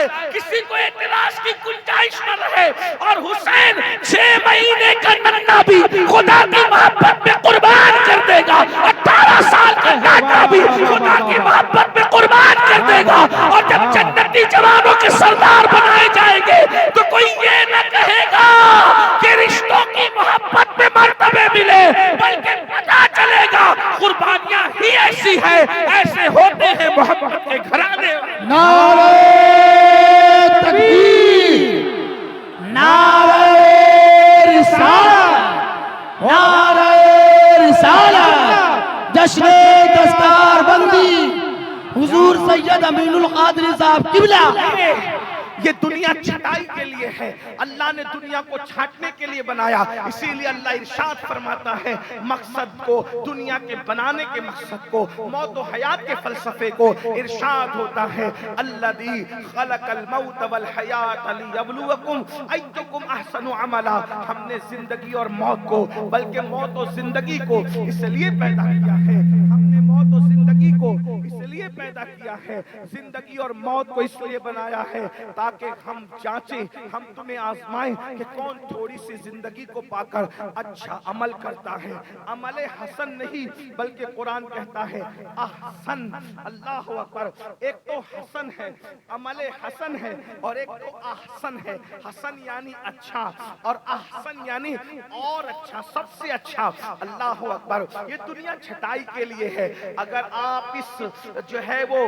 جائے، کسی کو اعتراض کی گنجائش نہ رہے، اور حسین 6 مہینے کا ننھا بھی خدا کی محبت میں قربان کر دے گا، 18 سال کا لڑکا بھی خدا کی محبت میں قربان کر دے گا، اور جب جنتی جوانوں کے سردار بنائے جائیں گے تو کوئی یہ نہ کہے گا کہ رشتوں کی محبت میں مرتبے ملے، بلکہ پتہ چلے گا قربانیاں ہی ایسی ہے، ایسے ہوتے ہیں محبت کے گھرانے۔ نعرہ تکبیر، نعرہ رسالت، نعرہ رسالت، جشن دستار بندی حضور سید امین القادری صاحب قبلہ۔ یہ دنیا چھٹائی کے لیے ہے، اللہ نے دنیا کو چھانٹنے کے لیے بنایا، اسی لیے اللہ ارشاد فرماتا ہے مقصد کو، دنیا کے بنانے کے مقصد کو، موت و حیات کے فلسفے کو ارشاد ہوتا ہے الذی خلق الموت والحیات لیبلوکم ایکم احسن عملا۔ ہم نے زندگی اور موت کو، بلکہ موت و زندگی کو اس لیے پیدا کیا ہے، ہم نے موت و زندگی کو اس لیے پیدا کیا ہے، زندگی اور موت کو اس لیے بنایا ہے تاکہ ہم جانچیں، ہم تمہیں آزمائیں کہ کون تھوڑی سی زندگی کو پا کر اچھا عمل کرتا ہے، عمل حسن نہیں بلکہ قرآن کہتا ہے احسن۔ اللہ اکبر، ایک تو حسن ہے، عمل حسن ہے، اور ایک تو احسن ہے۔ حسن یعنی اچھا، اور احسن یعنی اور اچھا، سب سے اچھا۔ اللہ اکبر، یہ دنیا چھٹائی کے لیے ہے۔ اگر آپ اس جو ہے وہ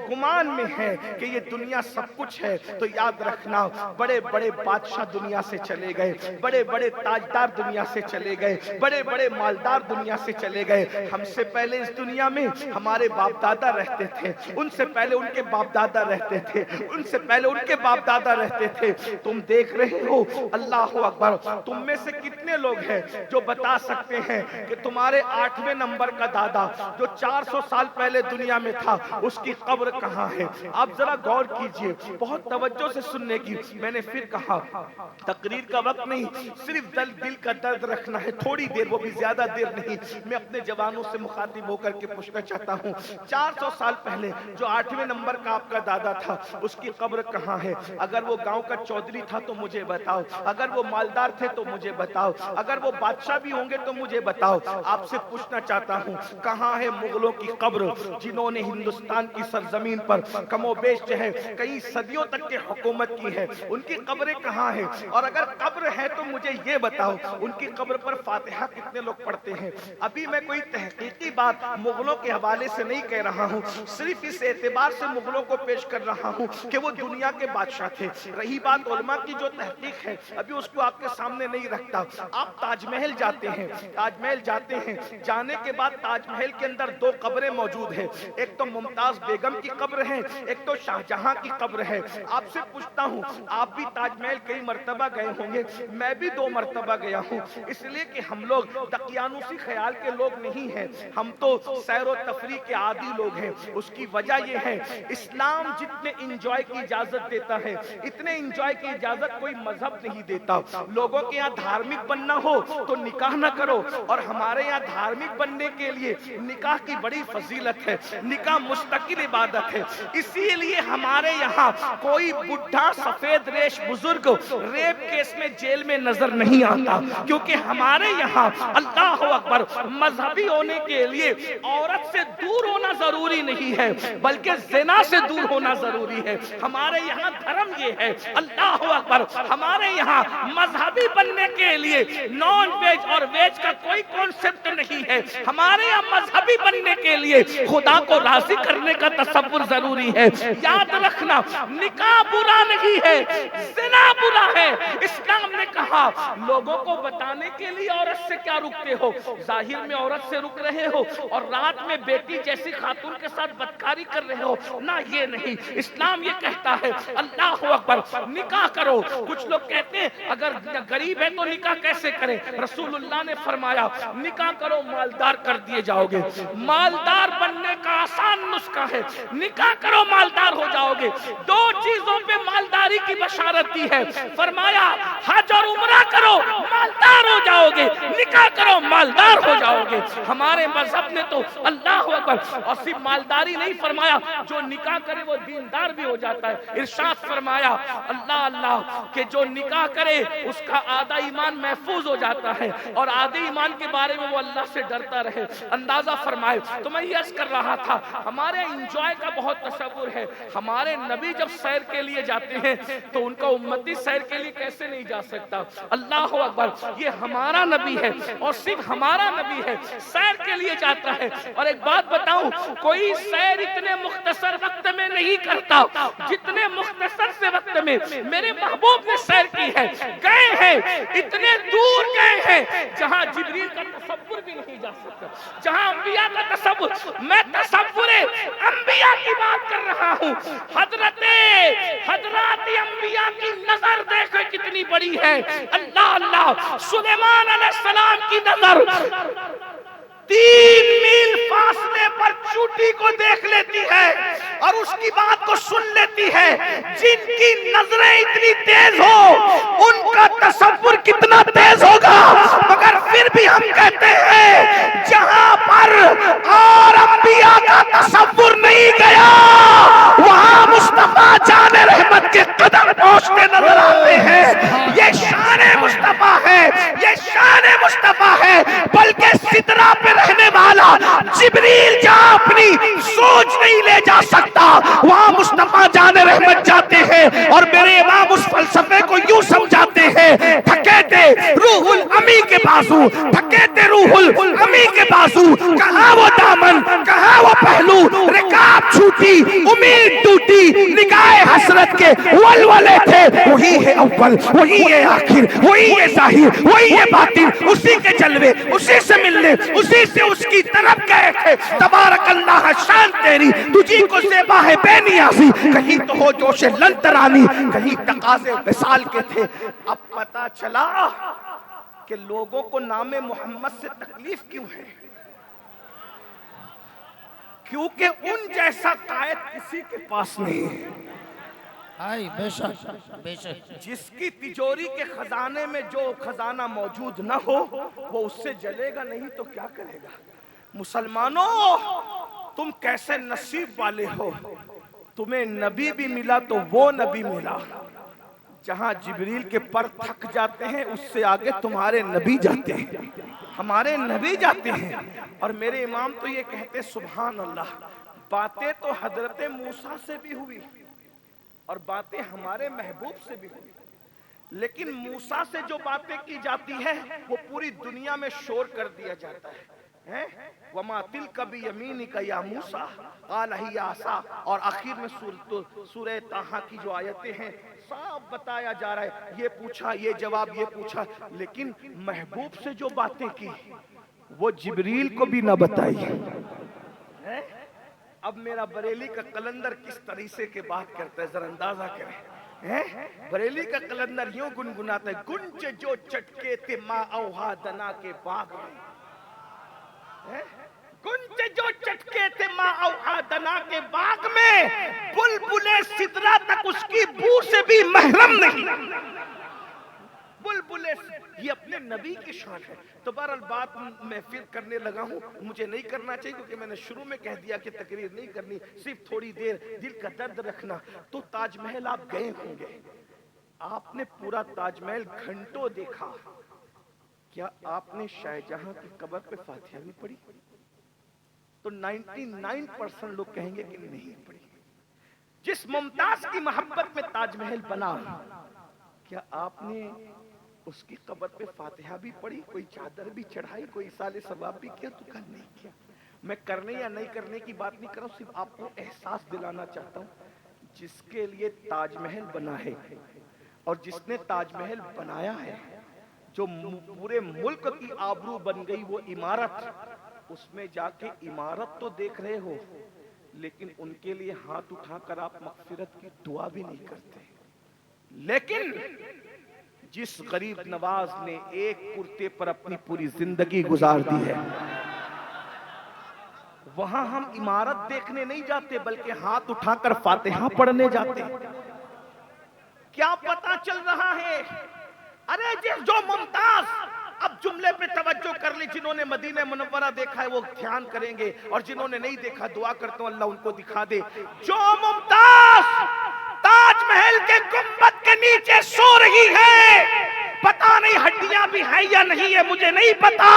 گمان میں ہے کہ یہ دنیا سب کچھ ہے تو یاد رکھنا بڑے بڑے بادشاہ دنیا سے چلے گئے، بڑے بڑے تاجدار دنیا سے چلے گئے، بڑے بڑے مالدار دنیا سے چلے گئے۔ ہم سے پہلے اس دنیا میں ہمارے باپ دادا رہتے تھے، ان سے پہلے ان کے باپ دادا رہتے تھے، ان سے پہلے ان کے باپ دادا رہتے تھے۔ تم دیکھ رہے ہو، اللہ اکبر، تم میں سے کتنے لوگ ہیں جو بتا سکتے ہیں کہ تمہارے 8ویں نمبر کا دادا جو 400 سال پہلے دنیا میں تھا اس کی قبر کہاں ہے؟ آپ ذرا غور کیجئے، بہت توجہ سے سننے کی۔ میں نے پھر کہا تقریر کا وقت نہیں، صرف دل کا درد رکھنا ہے، تھوڑی دیر، وہ بھی زیادہ دیر نہیں۔ میں اپنے جوانوں سے مخاطب ہو کر کے پوچھنا چاہتا ہوں 400 سال پہلے جو 8ویں نمبر کا آپ کا دادا تھا اس کی قبر کہاں ہے؟ اگر وہ گاؤں کا چودھری تھا تو مجھے بتاؤ، اگر وہ مالدار تھے تو مجھے بتاؤ، اگر وہ بادشاہ بھی ہوں گے تو مجھے بتاؤ۔ آپ سے پوچھنا چاہتا ہوں کہاں ہے مغلوں کی قبر جنہوں نے ہندوستان کی سرزمین پر کم و بیش جو ہے کئی صدیوں تک کے حکومت کی ہے، ان کی قبریں کہاں ہیں؟ اور اگر قبر ہے تو مجھے یہ بتاؤ ان کی قبر پر فاتحہ کتنے لوگ پڑھتے ہیں؟ ابھی میں کوئی تحقیقی بات مغلوں کے حوالے سے نہیں کہہ رہا ہوں، صرف اس اعتبار سے مغلوں کو پیش کر رہا ہوں کہ وہ دنیا کے بادشاہ تھے۔ رہی بات علماء کی جو تحقیق ہے ابھی اس کو آپ کے سامنے نہیں رکھتا۔ آپ تاج محل جاتے ہیں، تاج محل جاتے ہیں، جانے کے بعد تاج محل کے اندر 2 قبریں موجود ہیں، ایک تو ممتاز بیگم کی قبر ہے، ایک تو شاہجہاں کی قبر ہے۔ آپ سے پوچھتا ہوں آپ بھی تاج محل کئی مرتبہ گئے ہوں گے، میں بھی 2 مرتبہ گیا ہوں، اس لیے کہ ہم لوگ دقیانوسی خیال کے لوگ نہیں ہیں، ہم تو سیر و تفریح کے عادی لوگ ہیں۔ اس کی وجہ یہ ہے اسلام جتنے انجوائے کی اجازت دیتا ہے اتنے انجوائے کی اجازت کوئی مذہب نہیں دیتا۔ لوگوں کے یہاں دھارمک بننا ہو تو نکاح نہ کرو، اور ہمارے یہاں دھارمک بننے کے لیے نکاح کی بڑی فضیلت ہے، نکاح مستقل عبادت ہے۔ اسی لیے ہمارے یہاں کوئی بڈھا سفید ریش بزرگ ریپ کیس میں جیل میں نظر نہیں آتا، کیونکہ ہمارے یہاں اللہ اکبر مذہبی ہونے کے لیے عورت سے دور ہونا ضروری نہیں ہے بلکہ زنا سے دور ہونا ضروری ہے۔ ہمارے یہاں دھرم یہ ہے، اللہ اکبر، ہمارے یہاں مذہبی بننے کے لیے نان ویج اور ویج کا کوئی کانسیپٹ نہیں ہے۔ ہمارے یہاں مذہبی بننے کے لیے خدا کو راضی کرنے کا تصور ضروری ہے۔ یاد رکھنا نکاح برا نہیں ہے، زنا برا ہے۔ اسلام نے کہا لوگوں کو بتانے کے لیے عورت سے کیا رکتے ہو، ظاہر میں عورت سے رک رہے ہو اور رات میں بیٹی جیسی خاتون کے ساتھ بدکاری کر رہے ہو، نہ یہ نہیں۔ اسلام یہ کہتا ہے اللہ اکبر نکاح کرو۔ کچھ لوگ کہتے ہیں اگر غریب ہے تو نکاح کیسے کریں؟ رسول اللہ نے فرمایا نکاح کرو مالدار کر دیے جاؤ گے۔ مالدار بننے کا آسان اس کا ہے. نکاح کرو مالدار ہو جاؤ گے. دو چیزوں پہ مالداری کی بشارت دی ہے. فرمایا حج اور عمرہ کرو مالدار ہو جاؤ گے, نکاح کرو مالدار ہو جاؤ گے. ہمارے مذہب نے تو اللہ اکبر اور صرف مالداری نہیں فرمایا, جو نکاح کرے وہ دیندار بھی ہو جاتا ہے. ارشاد فرمایا اللہ اللہ کہ جو نکاح کرے اس کا آدھا ایمان محفوظ ہو جاتا ہے اور آدھے ایمان کے بارے میں وہ اللہ سے ڈرتا رہے. اندازہ فرمائے. تو میں یہ عرض کر رہا تھا ہمارے انجوائے کا بہت تصور ہے. ہمارے نبی جب سیر کے لیے جاتے ہیں تو ان کا امتی سیر کے لیے کیسے نہیں جا سکتا. اللہ اکبر, یہ ہمارا نبی ہے اور صرف ہمارا نبی ہے, سیر کے لیے جاتا ہے. اور ایک بات بتاؤں, کوئی سیر اتنے مختصر وقت میں نہیں کرتا جتنے مختصر سے وقت میں میرے محبوب نے سیر کی ہے. گئے ہیں اتنے دور گئے ہیں جہاں جبریل کا تصور بھی نہیں جا سکتا, جہاں انبیاء کا تصور. میں تصور انبیاء کی بات کر رہا ہوں. حضرات انبیاء کی نظر دیکھو کتنی بڑی ہے. اللہ اللہ, سلیمان علیہ السلام کی نظر 3 میل فاصلے پر چوٹی کو دیکھ لیتی ہے اور اس کی بات کو سن لیتی ہے. جن کی نظریں اتنی تیز ہو ان کا تصور کتنا تیز ہوگا. مگر پھر بھی ہم کہتے ہیں جہاں پر اور انبیاء کا تصور نہیں گیا وہاں مصطفیٰ جان رحمت کے قدم پہنچتے نظر آتے ہیں. یہ شان مصطفیٰ ہے, یہ شان مصطفیٰ ہے. بلکہ سدرہ پہ رہنے والا جبریل جہاں اپنی سوچ نہیں لے جا سکتا وہاں مصطفیٰ جان رحمت جاتے ہیں. اور میرے امام اس فلسفے کو یوں سمجھاتے ہیں, تھکے تھے روح الامی کے بازو, تھکے تھے روح الامی کے بازو, کہاں وہ دامن کہاں وہ پہلو, رکاب چھوٹی امید ٹوٹی, نگاہ حسرت کے ولولے تھے. وہی ہے اول, وہی ہے آخر, وہی ہے ظاہر, وہی ہے باطن, اسی کے جلوے, اسی سے ملنے, اسی سے اس کی طرف گئے تھے. تبارک اللہ شان تیری, تجھی کو زیبا ہے بے نیازی, کہیں تو ہو جوش لن ترانی, کہیں تقاضے وصال کے تھے. اب پتا چلا کہ لوگوں کو نام محمد سے تکلیف کیوں ہے, کیونکہ ان جیسا قائد کسی کے پاس نہیں ہے. بے شک بے شک. جس کی تجوری کے خزانے میں جو خزانہ موجود نہ ہو وہ اس سے جلے گا نہیں تو کیا کرے گا. مسلمانوں تم کیسے نصیب والے ہو, تمہیں نبی بھی ملا تو وہ نبی ملا جہاں جبریل کے پر تھک جاتے ہیں اس سے آگے تمہارے نبی جاتے ہیں, ہمارے نبی جاتے ہیں. اور میرے امام تو یہ کہتے سبحان اللہ, باتیں تو حضرت موسیٰ سے بھی ہوئی اور باتیں ہمارے محبوب سے بھی ہوئی, لیکن موسیٰ سے جو باتیں کی جاتی ہیں وہ پوری دنیا میں شور کر دیا جاتا ہے. وَمَا تِلْكَ بِيَمِينِكَ يَا مُوسَىٰ قَالَ هِيَ عَصَا, اور آخر میں سورہ طٰہٰ کی جو آیتیں ہیں صاف بتایا جا رہا ہے, یہ پوچھا یہ جواب, یہ پوچھا. لیکن محبوب سے جو باتیں کی وہ جبریل کو بھی نہ بتائی. اب میرا بریلی کا قلندر کس طریقے کے بات کرتا ہے ذرا اندازہ کریں. بریلی کا قلندر یوں گنگناتا ہے, گنج جو چٹکے تھے ماں اوہا دنا کے باغ میں, گنج جو چٹکے تھے ماں اوہا دنا کے باغ میں, بلبلے سدرہ تک اس کی بو سے بھی محرم نہیں. بلبلے, یہ اپنے نبی کی شان ہے. تو بہرحال بات میں پھر کرنے لگا ہوں, مجھے نہیں کرنا چاہیے کیونکہ میں نے شروع میں کہہ دیا کہ تقریر نہیں کرنی, صرف تھوڑی دیر دل کا درد رکھنا. تو تاج محل آپ گئے ہوں گے, آپ نے پورا تاج محل گھنٹوں دیکھا, کیا آپ نے شاہ جہاں کی قبر پہ فاتحہ نہیں پڑھی؟ تو 99% لوگ کہیں گے کہ نہیں پڑھی. جس ممتاز کی محبت میں تاج محل بنا, کیا آپ نے اس کی قبر پہ فاتحہ بھی پڑھی, کوئی چادر بھی چڑھائی, کوئی اصال ثواب بھی کیا؟ تو کل نہیں کیا. میں کرنے یا نہیں کرنے کی بات نہیں کر رہا ہوں, صرف آپ کو احساس دلانا چاہتا ہوں. جس کے لیے تاج محل بنا ہے اور جس نے تاج محل بنایا ہے, جو پورے ملک کی آبرو بن گئی وہ عمارت, اس میں جا کے عمارت تو دیکھ رہے ہو لیکن ان کے لیے ہاتھ اٹھا کر آپ مغفرت کی دعا بھی نہیں کرتے. لیکن جس غریب نواز نے ایک کرتے پر اپنی پوری زندگی گزار دی ہے وہاں ہم عمارت دیکھنے نہیں جاتے بلکہ ہاتھ اٹھا کر فاتحہ پڑھنے جاتے. کیا پتا چل رہا ہے؟ ارے جو ممتاز، اب جملے پہ توجہ کر لی، جنہوں نے مدینہ منورہ دیکھا ہے وہ دھیان کریں گے، اور جنہوں نے نہیں دیکھا دعا کرتا ہوں اللہ ان کو دکھا دے. جو ممتاز تاج محل کے گنبد کے نیچے سو رہی ہے، پتا نہیں ہڈیاں بھی ہیں یا نہیں ہے مجھے نہیں پتا،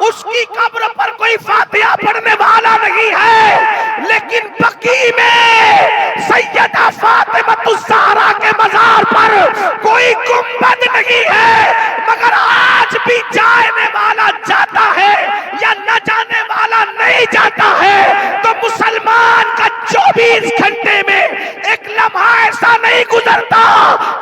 اس کی قبر پر کوئی فاتحہ پڑھنے والا نہیں ہے، لیکن بقیع میں سیدہ فاطمہ الزہرا کے مزار پر کوئی گنبد نہیں ہے، مگر آج بھی جانے والا جاتا ہے یا نہ جانے والا نہیں جاتا ہے. تو مسلمان کا 24 گھنٹے میں ایک لمحہ ایسا نہیں گزرتا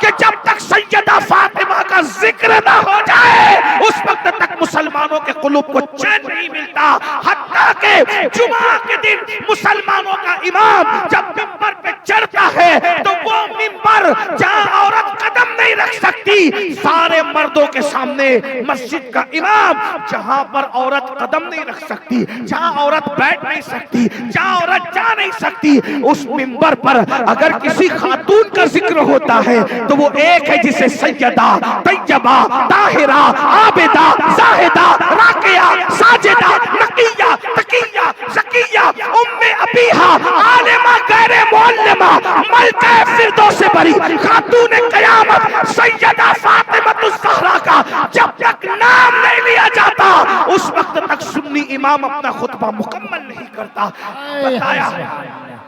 کہ جب تک سیدہ فاطمہ کا ذکر نہ ہو جائے اس وقت تک مسلمانوں کے قلوب کو چین نہیں ملتا. حتیٰ کہ جمعہ کے دن مسلمانوں کا امام جب ممبر پہ چڑھتا ہے تو وہ ممبر جہاں عورت قدم نہیں رکھ سکتی، سارے مردوں کے سامنے مسجد کا امام جہاں پر عورت قدم نہیں رکھ سکتی، جہاں عورت بیٹھ نہیں سکتی، جہاں عورت جا نہیں سکتی، اس ممبر پر اگر کسی خاتون کا ذکر ہوتا ہے تو وہ ایک ہے جسے سیدہ طیبہ طاہرہ عابدہ زاہدہ راکعہ ساجدہ نقیہ تقیہ زکیہ ام ابیہا عالمہ غیر معلمہ ملکہ فردوس بری خاتون قیامت سیدہ فاطمہ الزہرا کا جب تک نام نہیں لیا جاتا اس وقت تک سنی امام اپنا خطبہ مکمل نہیں کرتا.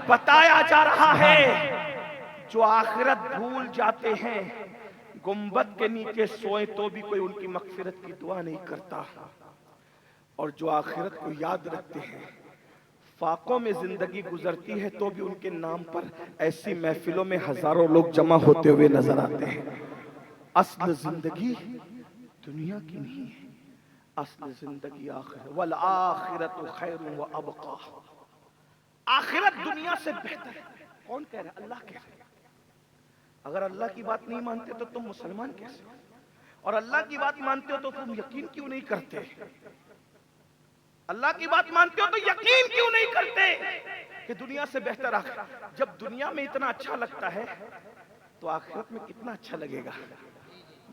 بتایا جا رہا ہے جو آخرت بھول جاتے ہیں گنبد کے نیچے سوئے تو بھی کوئی ان کی مغفرت کی دعا نہیں کرتا، اور جو آخرت کو یاد رکھتے ہیں فاقوں میں زندگی گزرتی ہے تو بھی ان کے نام پر ایسی محفلوں میں ہزاروں لوگ جمع ہوتے ہوئے نظر آتے ہیں. اصل زندگی دنیا کی نہیں ہے، اصل زندگی آخرت. والآخرت خیر و ابقا، آخرت دنیا سے بہتر ہے. کون کہہ رہا ہے؟ اللہ کہہ رہا ہے. اگر اللہ کی بات نہیں مانتے تو تم مسلمان کیسے ہو؟ اور اللہ کی بات مانتے ہو تو تم یقین کیوں نہیں کرتے؟ اللہ کی بات مانتے ہو تو یقین کیوں نہیں کرتے کہ دنیا سے بہتر آخرت؟ جب دنیا میں اتنا اچھا لگتا ہے تو آخرت میں کتنا اچھا لگے گا.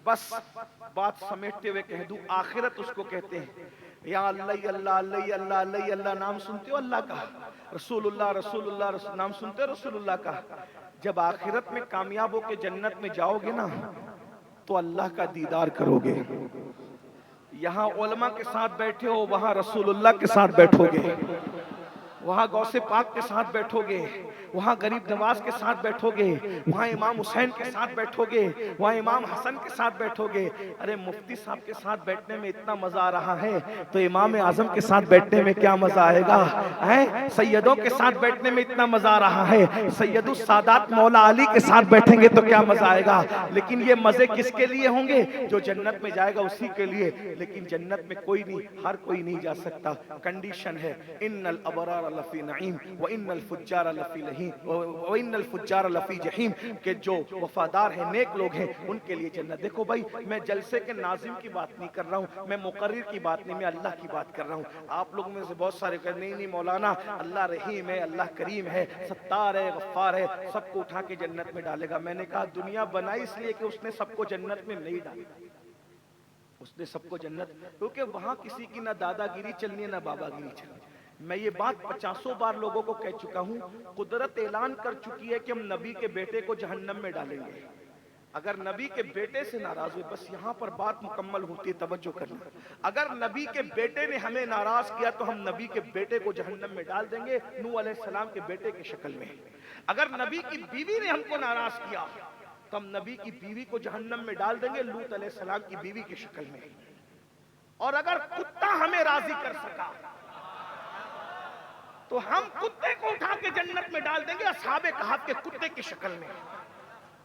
بس بات سمیٹتے ہوئے کہہ دوں، آخرت اس کو کہتے ہیں یا اللہ اللہ اللہ اللہ اللہ اللہ. نام سنتے ہو اللہ کا؟ رسول اللہ رسول اللہ رسول. نام سنتے ہو رسول اللہ کا؟ جب آخرت میں کامیاب ہو کے جنت میں جاؤ گے نا تو اللہ کا دیدار کرو گے. یہاں علماء کے ساتھ بیٹھے ہو، وہاں رسول اللہ کے ساتھ بیٹھو گے، وہاں غوث پاک کے ساتھ بیٹھو گے، وہاں غریب نواز کے ساتھ بیٹھو گے، وہاں امام حسین کے ساتھ بیٹھو گے، وہاں امام حسن کے ساتھ بیٹھو گے. ارے مفتی صاحب کے ساتھ بیٹھنے میں اتنا مزہ آ رہا ہے تو امام اعظم کے ساتھ بیٹھنے میں کیا مزہ آئے گا؟ سیدوں کے ساتھ بیٹھنے میں اتنا مزہ آ رہا ہے، سید السادات مولا علی کے ساتھ بیٹھیں گے تو کیا مزہ آئے گا. لیکن یہ مزے کس کے لیے ہوں گے؟ جو جنت میں جائے گا اسی کے لیے. لیکن جنت میں کوئی نہیں، ہر کوئی نہیں جا سکتا. کنڈیشن ہے ان الابرار لفی نعیم وان الفجار لفی لہیم وان الفجار لفی جہیم، کہ جو وفادار ہیں نیک لوگ ہیں ان کے لیے جنت. دیکھو بھائی میں جلسے کے ناظم کی بات نہیں کر رہا ہوں، میں مقرر کی بات نہیں، میں اللہ کی بات کر رہا ہوں. آپ لوگوں میں سے بہت سارے کہتے ہیں نہیں مولانا اللہ رحیم ہے، اللہ کریم ہے، ستار ہے، غفار ہے، سب کو اٹھا کے جنت میں ڈالے گا. میں نے کہا دنیا بنائی اس لیے کہ اس نے سب کو جنت میں نہیں ڈالا، اس نے سب کو جنت، کیونکہ وہاں کسی کی نہ دادا گیری چلنی ہے نہ بابا گیری چلنی. میں یہ بات 50 بار لوگوں کو کہہ چکا ہوں، قدرت اعلان کر چکی ہے کہ ہم نبی کے بیٹے کو جہنم میں ڈالیں گے. اگر نبی کے بیٹے سے ناراض ہوئے، بس یہاں پر بات مکمل ہوتی ہے، توجہ کرنا. اگر نبی کے بیٹے نے ہمیں ناراض کیا تو ہم نبی کے بیٹے کو جہنم میں ڈال دیں گے، نوح علیہ السلام کے بیٹے کی شکل میں. اگر نبی کی بیوی نے ہم کو ناراض کیا تو ہم نبی کی بیوی کو جہنم میں ڈال دیں گے، لوط علیہ السلام کی بیوی کی شکل میں. اور اگر کتا ہمیں راضی کر سکا تو ہم کتے کو اٹھا کے جنت میں ڈال دیں گے، اصحاب کہف کے کتے کی شکل میں.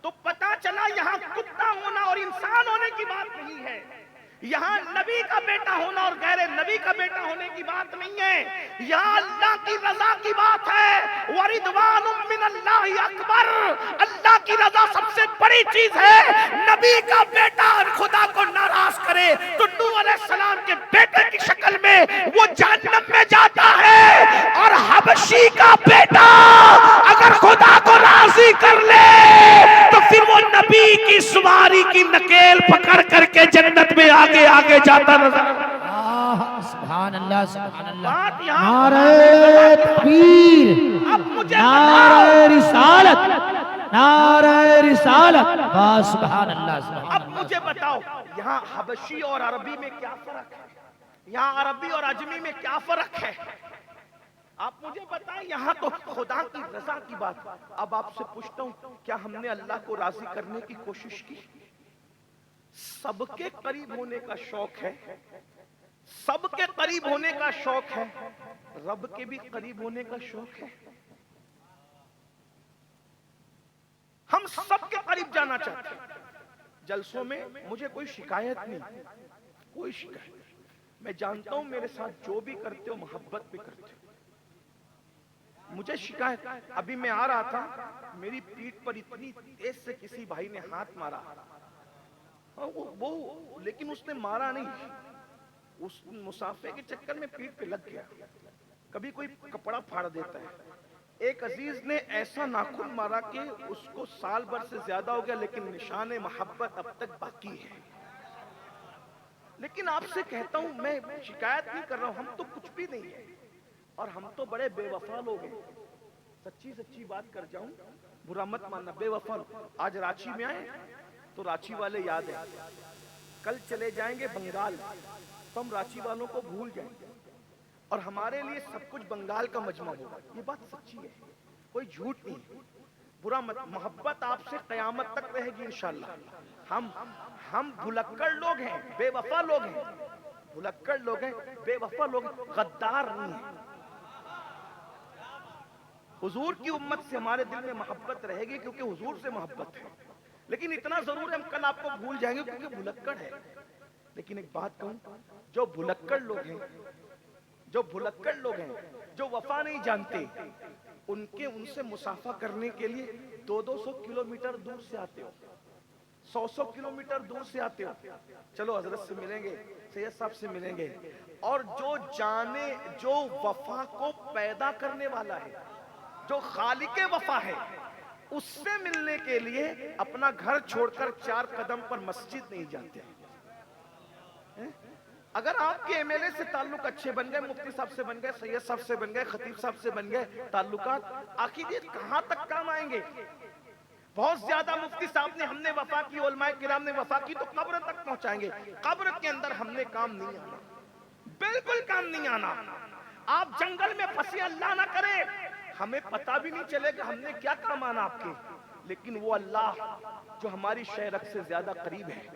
تو پتا چلا یہاں کتا ہونا اور انسان ہونے کی بات نہیں ہے، یہاں نبی کا بیٹا ہونا اور غیر نبی کا بیٹا ہونے کی بات نہیں ہے، یہاں اللہ کی رضا کی بات ہے. وَرِضْوَانٌ مِّنَ اللَّهِ اکبر، اللہ کی رضا سب سے بڑی چیز ہے. نبی کا بیٹا خدا کو ناراض کرے تو نوح علیہ السلام کے بیٹے کی شکل میں وہ جہنم میں جاتا ہے، حبشی کا بیٹا اگر خدا کو راضی کر لے تو پھر وہ نبی کی سواری کی نکیل پکڑ کر کے جنت میں آگے آگے جاتا نظر. سبحان اللہ سبحان اللہ. بات یہاں نعرہ تکبیر، اب مجھے نعرہ رسالت، نعرہ رسالت. سبحان اللہ سبحان اب اللہ. مجھے بتاؤ یہاں حبشی اور عربی میں کیا فرق ہے؟ یہاں عربی اور عجمی میں کیا فرق ہے؟ آپ مجھے بتائیں. یہاں تو خدا کی رضا کی بات. اب آپ سے پوچھتا ہوں کیا ہم نے اللہ کو راضی کرنے کی کوشش کی؟ سب کے قریب ہونے کا شوق ہے، سب کے قریب ہونے کا شوق ہے، رب کے بھی قریب ہونے کا شوق ہے. ہم سب کے قریب جانا چاہتے ہیں. جلسوں میں مجھے کوئی شکایت نہیں، کوئی شکایت. میں جانتا ہوں میرے ساتھ جو بھی کرتے ہو محبت پہ کرتے ہو. مجھے شکایت، ابھی میں آ رہا تھا میری پیٹھ پر اتنی تیز سے کسی بھائی نے ہاتھ مارا، وہ لیکن اس نے مارا نہیں، اس مسافے کے چکر میں پیٹھ پہ لگ گیا. کبھی کوئی کپڑا پھاڑ دیتا ہے. ایک عزیز نے ایسا ناخن مارا کہ اس کو سال بھر سے زیادہ ہو گیا لیکن نشان محبت اب تک باقی ہے. لیکن آپ سے کہتا ہوں میں شکایت نہیں کر رہا ہوں، ہم تو کچھ بھی نہیں ہے اور ہم تو بڑے بے وفا لوگ ہیں. سچی سچی بات کر جاؤں، برا مت ماننا، بے وفا. آج رانچی میں آئے تو رانچی والے یاد ہیں، کل چلے جائیں گے بنگال تو ہم رانچی والوں کو بھول جائیں گے اور ہمارے لیے سب کچھ بنگال کا مجمع ہوگا. یہ بات سچی ہے، کوئی جھوٹ نہیں. برا مت، محبت آپ سے قیامت تک رہے گی انشاءاللہ. ہم بھلکڑ لوگ ہیں، بے وفا لوگ ہیں، بھلکڑ لوگ ہیں، بے وفا لوگ ہیں، غدار نہیں ہیں. حضور کی امت سے ہمارے دل میں محبت رہے گی کیونکہ حضور سے محبت ہے. لیکن اتنا ضرور ہے ہم کل آپ کو بھول جائیں گے کیونکہ بھلکڑ ہے. لیکن ایک بات کہوں، جو بھلکڑ لوگ ہیں، جو بھلکڑ لوگ ہیں، جو وفا نہیں جانتے، ان سے مصافحہ کرنے کے لیے 200 کلومیٹر دور سے آتے ہو، 100 کلومیٹر دور سے آتے ہو. چلو حضرت سے ملیں گے، سید صاحب سے ملیں گے. اور جو وفا کو پیدا کرنے والا ہے، جو خالق وفا ہے، اس سے ملنے کے لیے اپنا گھر چھوڑ کر 4 قدم پر مسجد نہیں جاتے. اگر آپ کے ایم ایل اے سے تعلق اچھے بن گئے، مفتی صاحب سے بن گئے، سید صاحب سے بن گئے، خطیب صاحب سے بن گئے تعلقات، آخر یہ کہاں تک کام آئیں گے؟ بہت زیادہ مفتی صاحب نے، ہم نے وفا کی، علماء کرام نے وفا کی تو قبر تک پہنچائیں گے. قبر کے اندر ہم نے کام نہیں آنا، بالکل کام نہیں آنا. آپ جنگل میں پھنسے، اللہ نہ کرے ہمیں پتہ بھی نہیں چلے کہ ہم نے کیا کام آنا آپ کے. لیکن وہ اللہ جو ہماری شہرک سے زیادہ قریب ہے،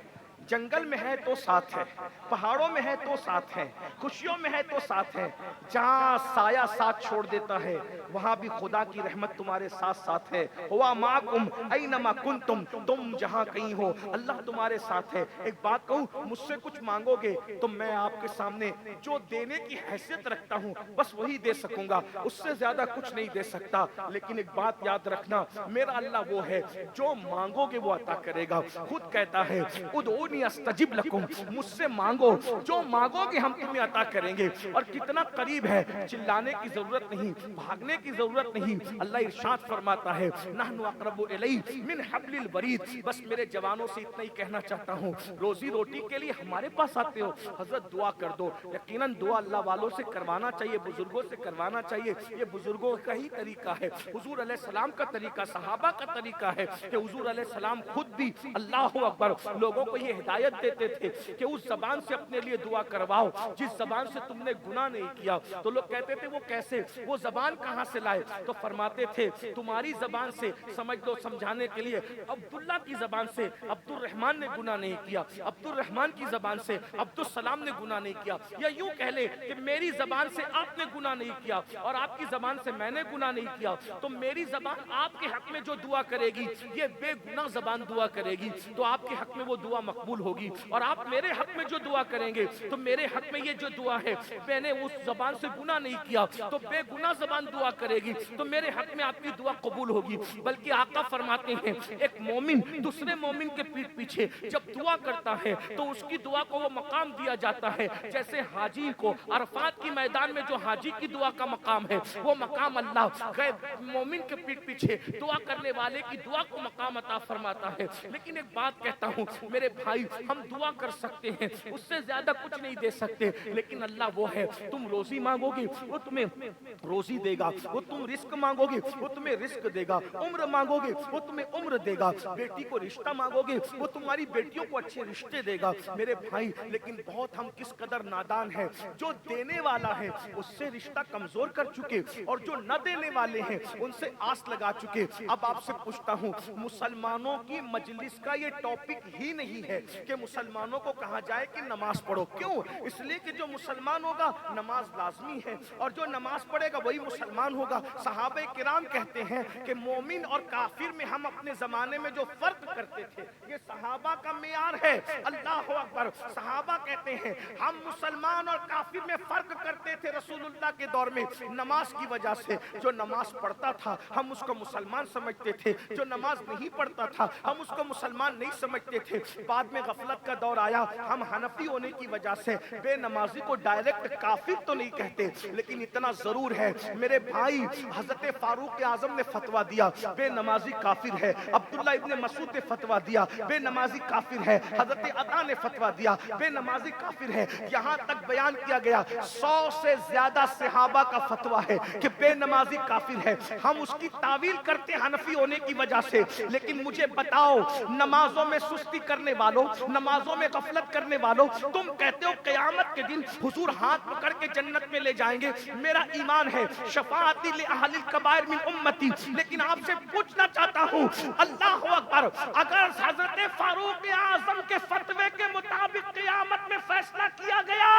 جنگل میں ہے تو ساتھ ہے، پہاڑوں میں ہے تو ساتھ ہے، خوشیوں میں ہے تو ساتھ ہے. جہاں سایہ ساتھ چھوڑ دیتا ہے وہاں بھی خدا کی رحمت تمہارے ساتھ ساتھ ہے. ہوا معکم اینما کنتم، تم جہاں کہیں ہو اللہ تمہارے ساتھ ہے. ایک بات کہوں، مجھ سے کچھ مانگو گے تو میں آپ کے سامنے جو دینے کی حیثیت رکھتا ہوں بس وہی دے سکوں گا، اس سے زیادہ کچھ نہیں دے سکتا. لیکن ایک بات یاد رکھنا، میرا اللہ وہ ہے جو مانگو گے وہ عطا کرے گا. خود کہتا ہے ادعونی استجب لکم، مجھ سے مانگو، جو مانگو گے ہم تمہیں عطا کریں گے. اور کتنا قریب ہے، چلانے کی ضرورت نہیں، بھاگنے کی ضرورت نہیں. اللہ ارشاد فرماتا ہے نحن اقرب الیہ من حبل الورید. بس میرے جوانوں سے اتنا ہی کہنا چاہتا ہوں، روزی روٹی کے لیے ہمارے پاس آتے ہو، حضرت دعا کر دو. یقیناً دعا اللہ والوں سے کروانا چاہیے، بزرگوں سے کروانا چاہیے. یہ بزرگوں کا ہی طریقہ ہے، حضور علیہ السلام کا طریقہ، صحابہ کا طریقہ ہے کہ حضور علیہ السلام خود بھی اللہ اکبر لوگوں کو یہ ہدایت دیتے تھے کہ اس زبان سے اپنے لیے دعا کرواؤ جس زبان سے تم نے گناہ نہیں کیا. تو لوگ کہتے تھے وہ کیسے، وہ زبان کہاں سے لائے؟ تو فرماتے تھے تمہاری زبان سے سمجھ لو سمجھانے کے لیے، عبداللہ کی زبان سے عبد الرحمن نے گناہ نہیں کیا، عبد الرحمن کی زبان سے عبد السلام نے گناہ نہیں کیا. یا یوں کہہ لے کہ میری زبان سے آپ نے گناہ نہیں کیا اور آپ کی زبان سے میں نے گناہ نہیں کیا، تو میری زبان آپ کے حق میں جو دعا کرے گی یہ بے گناہ زبان دعا کرے گی، تو آپ کے حق میں وہ دعا مقبول قبول ہوگی. اور آپ میرے حق میں جو دعا کریں گے تو میرے حق میں یہ جو دعا ہے میں نے اس زبان سے گناہ نہیں کیا تو بے گناہ زبان دعا کرے گی تو میرے حق میں آپ کی دعا قبول ہوگی. بلکہ آقا فرماتے ہیں ایک مومن دوسرے مومن کے پیٹ پیچھے جب دعا کرتا ہے تو اس کی دعا کو وہ مقام دیا جاتا ہے جیسے حاجی کو عرفات کی میدان میں جو حاجی کی دعا کا مقام ہے وہ مقام اللہ غیر مومن کے پیٹ پیچھے دعا کرنے والے کی دعا کو مقام عطا فرماتا ہے. لیکن ایک بات کہتا ہوں میرے بھائی, ہم دعا کر سکتے ہیں, اس سے زیادہ کچھ نہیں دے سکتے, لیکن اللہ وہ ہے تم روزی مانگو گے وہ تمہیں روزی دے گا, وہ تم رزق مانگو گے وہ تمہیں رزق دے گا, عمر مانگو گے وہ تمہیں عمر دے گا, بیٹی کو رشتہ مانگو گے وہ تمہاری بیٹیوں کو اچھے رشتے دے گا. میرے بھائی لیکن بہت ہم کس قدر نادان ہیں, جو دینے والا ہے اس سے رشتہ کمزور کر چکے اور جو نہ دینے والے ہیں ان سے آس لگا چکے. اب آپ سے پوچھتا ہوں, مسلمانوں کی مجلس کا یہ ٹاپک ہی نہیں ہے کہ مسلمانوں کو کہا جائے کہ نماز پڑھو. کیوں؟ اس لیے کہ جو مسلمان ہوگا نماز لازمی ہے اور جو نماز پڑھے گا وہی مسلمان ہوگا. صحابہ کرام کہتے ہیں کہ مومن اور کافر میں ہم اپنے زمانے میں جو فرق کرتے تھے یہ صحابہ کا معیار ہے. اللہ اکبر. صحابہ کہتے ہیں ہم مسلمان اور کافر میں فرق کرتے تھے رسول اللہ کے دور میں نماز کی وجہ سے. جو نماز پڑھتا تھا ہم اس کو مسلمان سمجھتے تھے, جو نماز نہیں پڑھتا تھا ہم اس کو مسلمان نہیں سمجھتے تھے. بعد میں غفلت کا دور آیا, ہم حنفی ہونے کی وجہ سے بے نمازی کو ڈائریکٹ کافر تو نہیں کہتے, لیکن اتنا ضرور ہے میرے بھائی حضرت فاروق اعظم نے فتویٰ دیا بے نمازی کافر ہے, عبداللہ ابن مسعود نے فتویٰ دیا بے نمازی کافر ہے, حضرت عطا نے فتویٰ دیا بے نمازی کافر ہے. یہاں تک بیان کیا گیا 100 سے زیادہ صحابہ کا فتویٰ ہے کہ بے نمازی کافر ہے. ہم اس کی تعویل کرتے حنفی ہونے کی وجہ سے, لیکن مجھے بتاؤ نمازوں میں سستی کرنے والوں, نمازوں میں غفلت کرنے والوں, تم کہتے ہو قیامت کے دن حضور ہاتھ پکڑ کے جنت میں لے جائیں گے. میرا ایمان ہے شفاعتی لأہل الکبائر من امتی, لیکن آپ سے پوچھنا چاہتا ہوں اللہ اکبر, اگر حضرت فاروق اعظم کے فتوے کے مطابق قیامت میں فیصلہ کیا گیا,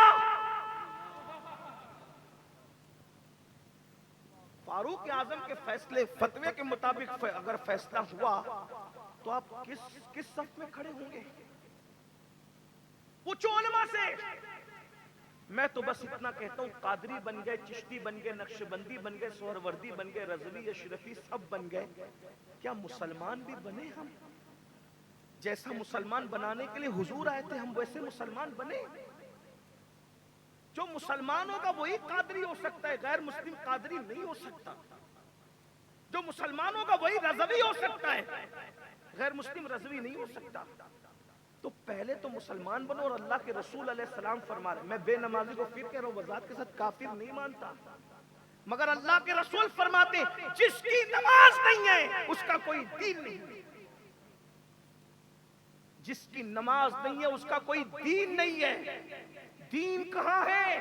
فاروق اعظم کے فیصلے فتوے کے مطابق اگر فیصلہ ہوا تو آپ کس صف میں کھڑے ہوں گے؟ پوچھو علماء سے. میں تو بس اتنا کہتا ہوں قادری بن گئے, چشتی بن گئے, نقشبندی بن گئے, سہروردی بن گئے, رضوی اشرفی سب بن گئے, کیا مسلمان بھی بنے؟ ہم جیسا مسلمان بنانے کے لیے حضور آئے تھے ہم ویسے مسلمان بنے. جو مسلمان ہوگا وہی قادری ہو سکتا ہے, غیر مسلم قادری نہیں ہو سکتا. جو مسلمان ہوگا وہی رضوی ہو سکتا ہے, غیر مسلم رضوی نہیں ہو سکتا. تو پہلے تو مسلمان بنو. اور اللہ کے رسول علیہ السلام فرما رہے, میں بے نمازی کو پھر کہہ رہا ہوں وضاحت کے ساتھ کافر نہیں مانتا, مگر اللہ کے رسول فرماتے جس کی نماز نہیں ہے اس کا کوئی دین نہیں. جس کی نماز نہیں ہے اس کا کوئی دین نہیں ہے. دین کہاں ہے؟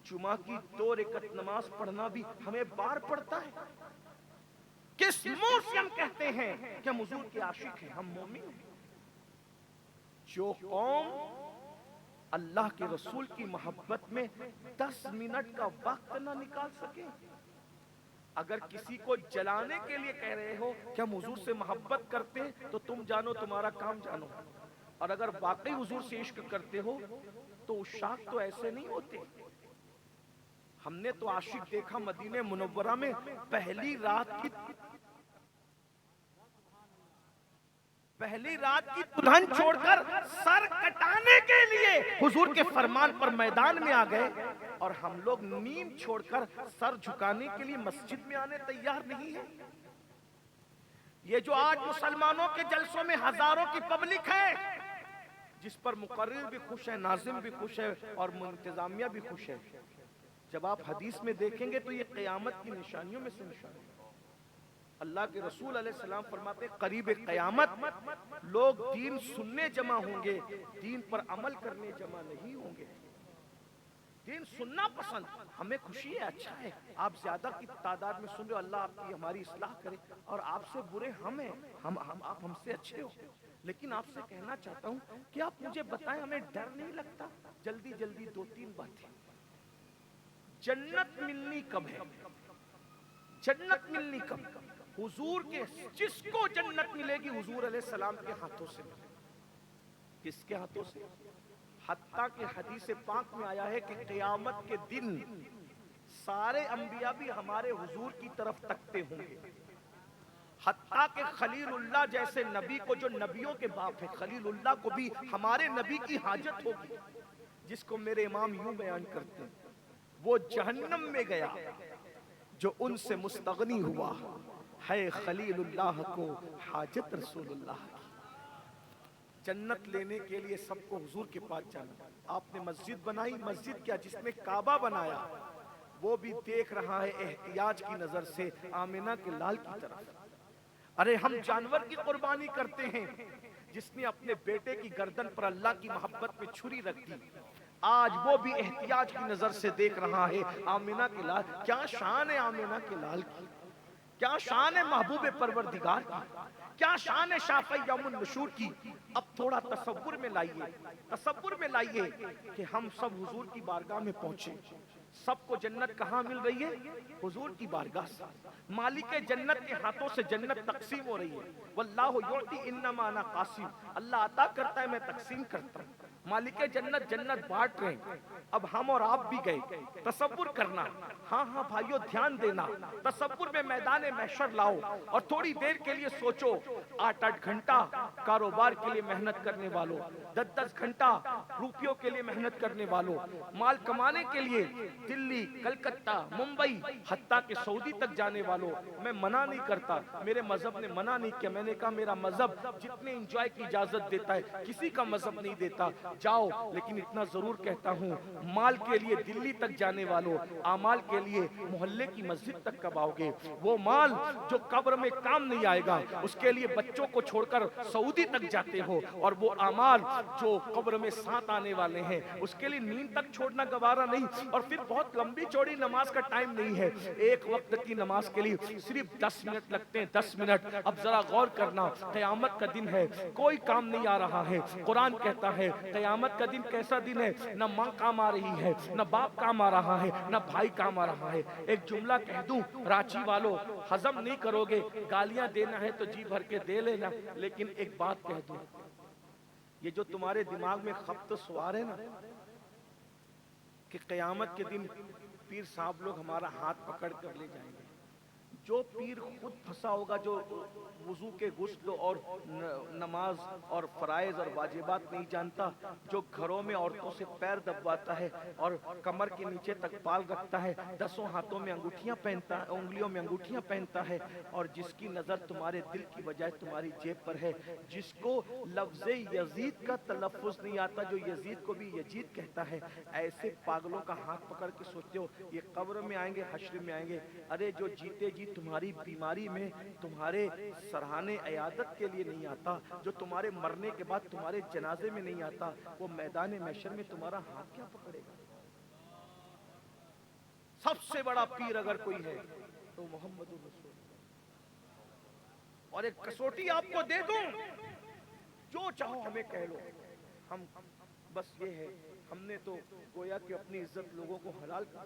جمعہ کی 2 رکعت نماز پڑھنا بھی ہمیں بار پڑتا ہے. کس منہ سے ہم کہتے ہیں کہ ہم حضور کے عاشق ہیں, ہم مومن ہیں؟ جو قوم اللہ کے رسول کی محبت میں 10 منٹ کا وقت نہ نکال سکے, اگر کسی کو جلانے کے لیے کہہ رہے ہو کہ ہم حضور سے محبت کرتے ہیں تو تم جانو تمہارا کام جانو, اور اگر واقعی حضور سے عشق کرتے ہو تو عشاق تو ایسے نہیں ہوتے. ہم نے تو عاشق دیکھا مدینہ منورہ میں پہلی رات کی دلہن چھوڑ کر سر کٹانے کے لیے حضور کے فرمان پر میدان میں آ گئے, اور ہم لوگ نیند چھوڑ کر سر جھکانے کے لیے مسجد میں آنے تیار نہیں ہیں. یہ جو آج مسلمانوں کے جلسوں میں ہزاروں کی پبلک ہے, جس پر مقرر بھی خوش ہے, ناظم بھی خوش ہے اور انتظامیہ بھی خوش ہے, جب آپ حدیث میں دیکھیں گے تو یہ قیامت کی نشانیوں میں سے نشانی ہے. اللہ کے رسول علیہ السلام فرماتے قریب قیامت لوگ دین سننے جمع ہوں گے, دین پر عمل کرنے جمع نہیں ہوں گے. دین سننا پسند, ہمیں خوشی ہے, اچھا ہے آپ زیادہ کی تعداد میں سن رہے ہو, اللہ آپ کی ہماری اصلاح کرے, اور آپ سے برے ہم ہیں, آپ ہم سے اچھے ہو. لیکن آپ سے کہنا چاہتا ہوں کہ آپ مجھے بتائیں ہمیں ڈر نہیں لگتا؟ جلدی 2-3 باتیں. جنت ملنی کب ہے؟ جنت ملنی کب؟ حضور کے, جس کو جنت ملے گی حضور علیہ السلام کے ہاتھوں سے ملے. کس کے ہاتھوں سے؟ حتیٰ کہ حدیث پاک میں آیا ہے کہ قیامت کے دن سارے انبیاء بھی ہمارے حضور کی طرف تکتے ہوں گے، حتیٰ کہ خلیل اللہ جیسے نبی کو، جو نبیوں کے باپ ہے، خلیل اللہ کو بھی ہمارے نبی کی حاجت ہوگی، جس کو میرے امام یوں بیان کرتے ہیں، وہ جہنم میں گیا جو ان سے مستغنی ہوا، ہے خلیل اللہ کو حاجت رسول اللہ کی۔ جنت لینے کے لیے سب کو حضور کے پاس جانا۔ آپ نے مسجد بنائی، مسجد کیا، جس نے کعبہ بنایا وہ بھی دیکھ رہا ہے احتیاج کی نظر سے آمنہ کے لال کی طرف۔ ارے ہم جانور کی قربانی کرتے ہیں، جس نے اپنے بیٹے کی گردن پر اللہ کی محبت میں چھری رکھ دی، آج وہ بھی احتیاج کی نظر سے دیکھ رہا ہے آمنہ کے لال۔ کیا شان ہے آمنہ کے لال کی، کیا شان ہے محبوب پروردگار کی، کیا شان ہے شافعی یوم النشور کی۔ اب تھوڑا تصور میں لائیے کہ ہم سب حضور کی بارگاہ میں پہنچے، سب کو جنت کہاں مل رہی ہے؟ حضور کی بارگاہ سے۔ مالک جنت کے ہاتھوں سے جنت تقسیم ہو رہی ہے۔ واللہ یعطی انما انا قاسم، اللہ عطا کرتا ہے، میں تقسیم کرتا ہوں۔ مالک جنت جنت بانٹ رہے ہیں، اب ہم اور آپ بھی گئے۔ تصور کرنا، ہاں بھائیو دھیان دینا، تصور میں میدان محشر لاؤ اور تھوڑی دیر کے لیے سوچو۔ 8 گھنٹہ کاروبار کے لیے محنت کرنے والوں، 10 گھنٹہ روپیوں کے لیے محنت کرنے والوں، مال کمانے کے لیے دلی، کلکتہ، ممبئی، حتیٰ کہ سعودی تک جانے والوں، میں منع نہیں کرتا، میرے مذہب نے منع نہیں کیا۔ میں نے کہا میرا مذہب جتنے انجوائے کی اجازت دیتا ہے کسی کا مذہب نہیں دیتا، جاؤ، لیکن اتنا ضرور کہتا ہوں، مال کے لیے دلی تک جانے والوں، اعمال کے لیے محلے کی مسجد تک کب آؤ گے؟ وہ مال جو قبر میں کام نہیں آئے گا، اس کے لیے بچوں کو چھوڑ کر سعودی تک جاتے ہو، اور وہ اعمال جو قبر میں ساتھ آنے والے ہیں، اس کے لیے نیند تک چھوڑنا گوارا نہیں۔ اور پھر بہت لمبی چوڑی نماز کا ٹائم نہیں ہے، ایک وقت کی نماز کے لیے صرف 10 منٹ لگتے ہیں، 10 منٹ۔ اب ذرا غور کرنا، قیامت کا دن ہے، کوئی کام نہیں آ رہا ہے۔ قرآن کہتا ہے قیامت کا دن کیسا دن ہے؟ نہ ماں کام آ رہی ہے، نہ باپ کام آ رہا ہے، نہ بھائی کام آ رہا ہے۔ ایک جملہ کہہ دوں، رانچی والوں ہضم نہیں کرو گے، گالیاں دینا ہے تو جی بھر کے دے لینا، لیکن ایک بات کہہ دوں، یہ جو تمہارے دماغ میں خبط سوار ہے نا کہ قیامت کے دن پیر صاحب لوگ ہمارا ہاتھ پکڑ کر لے جائیں گے، جو پیر خود پھنسا ہوگا، جو وضو کے غسل اور نماز اور فرائض اور واجبات نہیں جانتا، جو گھروں میں عورتوں سے پیر دبواتا ہے اور کمر کے نیچے تک بال رکھتا ہے، 10 ہاتھوں میں انگوٹھیاں پہنتا ہے، انگلیوں میں انگوٹھیاں پہنتا ہے، اور جس کی نظر تمہارے دل کی بجائے تمہاری جیب پر ہے، جس کو لفظ یزید کا تلفظ نہیں آتا، جو یزید کو بھی یزید کہتا ہے، ایسے پاگلوں کا ہاتھ پکڑ کے سوچتے ہو یہ قبر میں آئیں گے، حشر میں آئیں گے؟ ارے جو جیتے جی تمہاری بیماری میں تمہارے سرحانے عیادت کے لیے نہیں آتا، جو تمہارے مرنے کے بعد تمہارے جنازے میں نہیں آتا، وہ میدان محشر میں تمہارا ہاتھ کیا پکڑے گا؟ سب سے بڑا پیر اگر کوئی ہے تو محمد رسول اللہ۔ اور ایک کسوٹی آپ کو دے دوں، جو چاہو ہمیں کہہ لو، ہم بس یہ ہے، ہم نے تو گویا کہ اپنی عزت لوگوں کو حلال کر،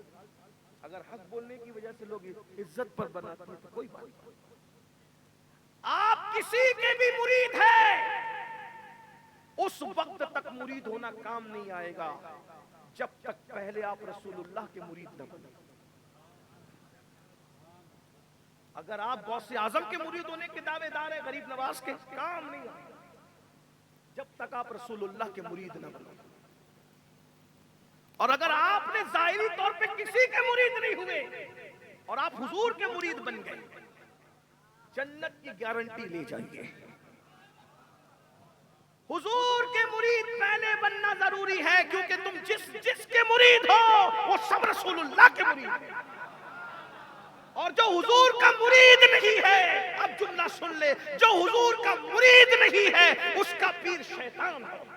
اگر حق بولنے کی وجہ سے لوگ عزت پر بناتے ہیں تو کوئی بات نہیں۔ آپ کسی کے بھی مرید ہیں، اس وقت تک مرید ہونا کام نہیں آئے گا جب تک پہلے آپ رسول اللہ کے مرید نہ بنیں۔ اگر آپ غوث اعظم کے مرید ہونے کے دعوے دار ہیں، غریب نواز کے، کام نہیں آئے گا جب تک آپ رسول اللہ کے مرید نہ بنیں۔ اور اگر آپ نے ظاہری طور پہ کسی کے مرید نہیں ہوئے اور آپ حضور کے مرید بن گئے، جنت کی گارنٹی لے جائیے۔ حضور کے مرید پہلے بننا ضروری ہے، کیونکہ تم جس کے مرید ہو وہ سب رسول اللہ کے مرید ہیں، اور جو حضور کا مرید نہیں ہے، اب جملہ سن لے، جو حضور کا مرید نہیں ہے اس کا پیر شیطان ہے۔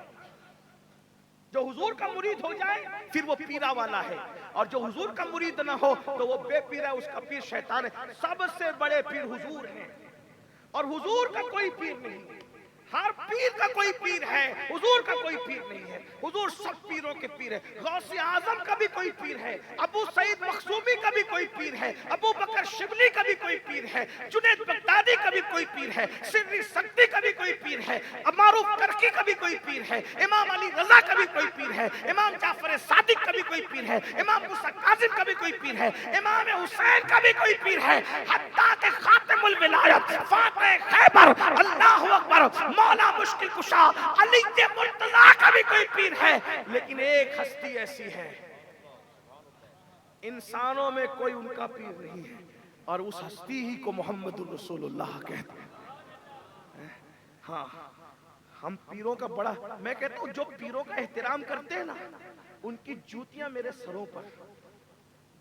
جو حضور کا مرید ہو جائے پھر وہ پیرا والا ہے، اور جو حضور کا مرید نہ ہو تو وہ بے پیرا ہے، اس کا پیر شیطان ہے۔ سب سے بڑے پیر حضور ہیں، اور حضور کا کوئی پیر نہیں۔ ہر پیر کا کوئی پیر ہے، حضور کا کوئی پیر نہیں ہے، حضور سب پیروں کے پیر ہے۔ غوث اعظم کا بھی کوئی پیر ہے، ابو سعید مخزومی کا بھی کوئی پیر ہے، ابو بکر شبلی کا بھی کوئی پیر ہے، جنید بغدادی کا بھی کوئی پیر ہے، سری سکتی کا بھی کوئی پیر ہے، معروف کرکی کا بھی کوئی پیر ہے، امام علی رضا کا بھی کوئی پیر ہے، امام جعفر صادق کا بھی کوئی پیر ہے، امام موسیٰ کاظم کا بھی کوئی پیر ہے، امام حسین کا بھی کوئی پیر ہے، حتیٰ کہ خاتم الولایت فاتح خیبر اللہ اکبر مولا مشکل کشا علی مرتضیٰ کا بھی کوئی پیر ہے۔ لیکن ایک ہستی ایسی ہے، انسانوں میں کوئی ان کا پیر نہیں ہے، اور اس ہستی ہی کو محمد الرسول اللہ کہتے ہیں۔ ہاں ہم پیروں کا بڑا، میں کہتا ہوں جو پیروں کا احترام کرتے ہیں نا ان کی جوتیاں میرے سروں پر۔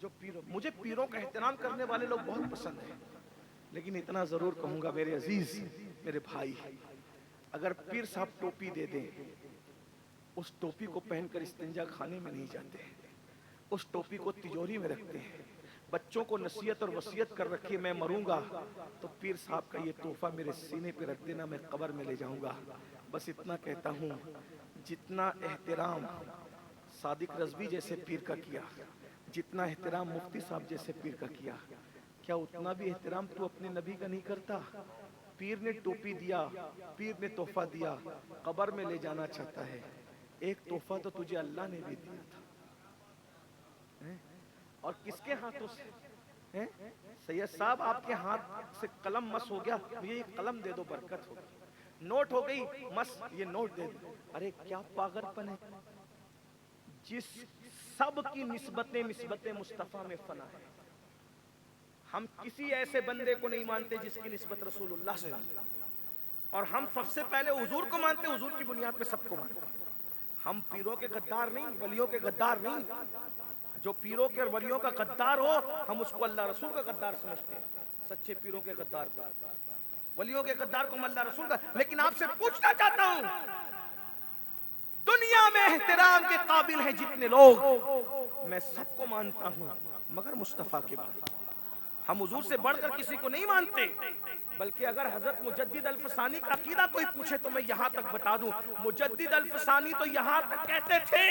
جو پیروں، مجھے پیروں کا احترام کرنے والے لوگ بہت پسند ہیں، لیکن اتنا ضرور کہوں گا میرے عزیز، میرے بھائی، اگر پیر صاحب ٹوپی دے دیں، اس ٹوپی کو پہن کر استنجا خانے میں نہیں جاتے، اس ٹوپی کو تجوری میں رکھتے ہیں، بچوں کو نصیحت اور وصیت کر رکھی میں مروں گا تو پیر صاحب کا یہ تحفہ میرے سینے پہ رکھ دینا، میں قبر میں لے جاؤں گا۔ بس اتنا کہتا ہوں، جتنا احترام صادق رضوی جیسے پیر کا کیا، جتنا احترام مفتی صاحب جیسے پیر کا کیا، کیا اتنا بھی احترام تو اپنے نبی کا نہیں کرتا؟ پیر نے ٹوپی دیا، پیر نے تحفہ دیا، قبر میں لے جانا چاہتا ہے، ایک تحفہ تو تجھے اللہ نے بھی دیا تھا، اور کس کے ہاتھوں سے؟ سید صاحب آپ کے ہاتھ سے قلم مس ہو گیا، مجھے یہ قلم دے دو برکت ہوگی، نوٹ ہو گئی مس، یہ نوٹ دے دو۔ ارے کیا پاگل پن ہے، جس سب کی نسبتیں مصطفیٰ میں فنا ہے۔ ہم کسی ایسے بندے کو نہیں مانتے جس کی نسبت رسول اللہ سے، اور ہم سب سے پہلے حضور کو مانتے، حضور کی بنیاد پہ سب کو مانتے۔ ہم پیروں کے غدار نہیں، ولیوں کے غدار نہیں۔ جو پیروں کے اور ولیوں کا غدار ہو ہم اس کو اللہ رسول کا غدار سمجھتے ہیں، سچے پیروں کے غدار کو، ولیوں کے غدار کو ہم اللہ رسول کا۔ لیکن آپ سے پوچھنا چاہتا ہوں، دنیا میں احترام کے قابل ہیں جتنے لوگ، میں سب کو مانتا ہوں مگر مصطفیٰ کے بعد۔ ہم حضور سے بڑھ کر کسی کو نہیں مانتے، بلکہ اگر حضرت مجدد الفسانی کا عقیدہ کوئی پوچھے تو میں یہاں تک بتا دوں، مجدد الفسانی تو یہاں تک کہتے تھے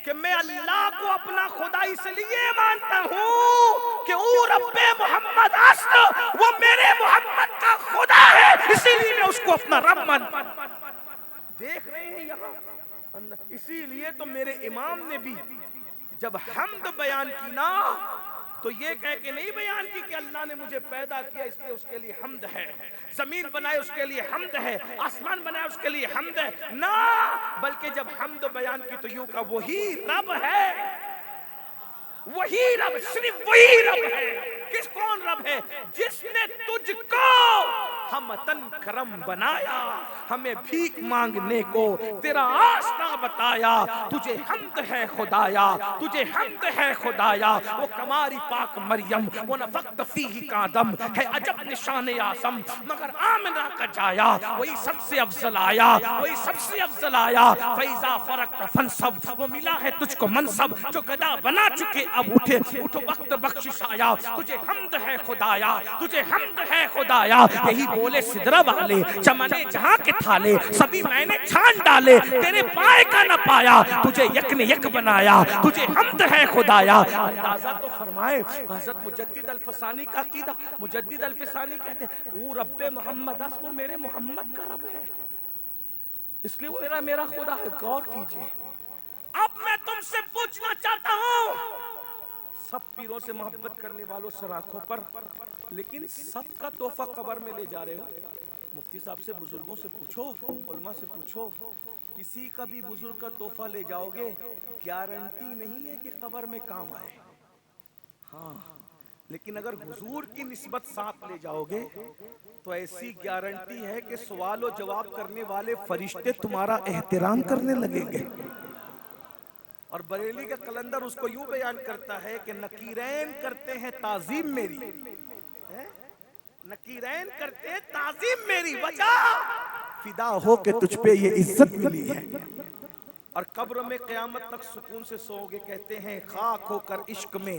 کہ میں اللہ کو اپنا خدا اس لیے مانتا ہوں کہ او رب محمد است، وہ میرے محمد کا خدا ہے، اسی لیے میں اس کو اپنا رب مانتا ہوں۔ دیکھ رہے ہیں یہاں، اسی لیے تو میرے امام نے بھی جب حمد بیان کی نا تو یہ کہہ کے نہیں بیان کی کہ اللہ نے مجھے پیدا کیا اس لیے اس کے لیے حمد ہے، زمین بنائے اس کے لیے حمد ہے، آسمان بنائے اس کے لیے حمد ہے، نہ، بلکہ جب حمد بیان کی تو یوں کا وہی رب ہے، وہی رب، صرف وہی رب ہے۔ کس کون رب ہے؟ جس نے تجھ کو ہمتن کرم بنایا، ہمیں بھیک مانگنے کو تیرا آسنا بتایا، تجھے حمد ہے خدایا، تجھے حمد ہے خدایا، وہ کماری پاک مریم، وہ نفخت فیہ کا دم ہے عجب نشان اعظم، مگر آمنہ کا جایا وہی سب سے افضل آیا، وہی سب سے افضل آیا، فیضا فرقت فنصب، وہ ملا ہے تجھ کو منصب، جو گدا بنا چکے اب اٹھے، اٹھو وقت بخشش آیا، تجھے حمد ہے خدایا، تجھے حمد ہے خدایا، یہی بولے سدرہ والے چمنے جہاں کے تھالے، سبھی میں نے چھان ڈالے، تیرے پائے کا نہ پایا، تجھے یک نے یک بنایا، تجھے حمد ہے خدایا۔ اندازہ تو فرمائے حضرت مجدد الفسانی کا عقیدہ، مجدد الفسانی کہتے ہیں او رب محمد اس، وہ میرے محمد کا رب ہے، اس لیے وہ میرا خدا ہے۔ غور کیجئے، اب میں تم سے پوچھنا چاہتا ہوں، سب پیروں سے محبت کرنے والوں سر آنکھوں پر، لیکن سب کا تحفہ قبر میں لے جا رہے ہو۔ مفتی صاحب سے، بزرگوں سے پوچھو، علماء سے پوچھو، کسی کا بھی بزرگ کا تحفہ لے جاؤ گے گارنٹی نہیں ہے کہ قبر میں کام آئے، ہاں، لیکن اگر حضور کی نسبت ساتھ لے جاؤ گے تو ایسی گارنٹی ہے کہ سوال و جواب کرنے والے فرشتے تمہارا احترام کرنے لگیں گے۔ اور بریلی کا قلندر اس کو یوں بیان کرتا ہے کہ نکیرین کرتے ہیں تعظیم میری، نکیرین کرتے ہیں تعظیم میری، وجہ فدا ہو کہ تجھ پہ یہ عزت ملی ہے، اور قبر میں قیامت تک سکون سے سو گے۔ کہتے ہیں خاک ہو کر عشق میں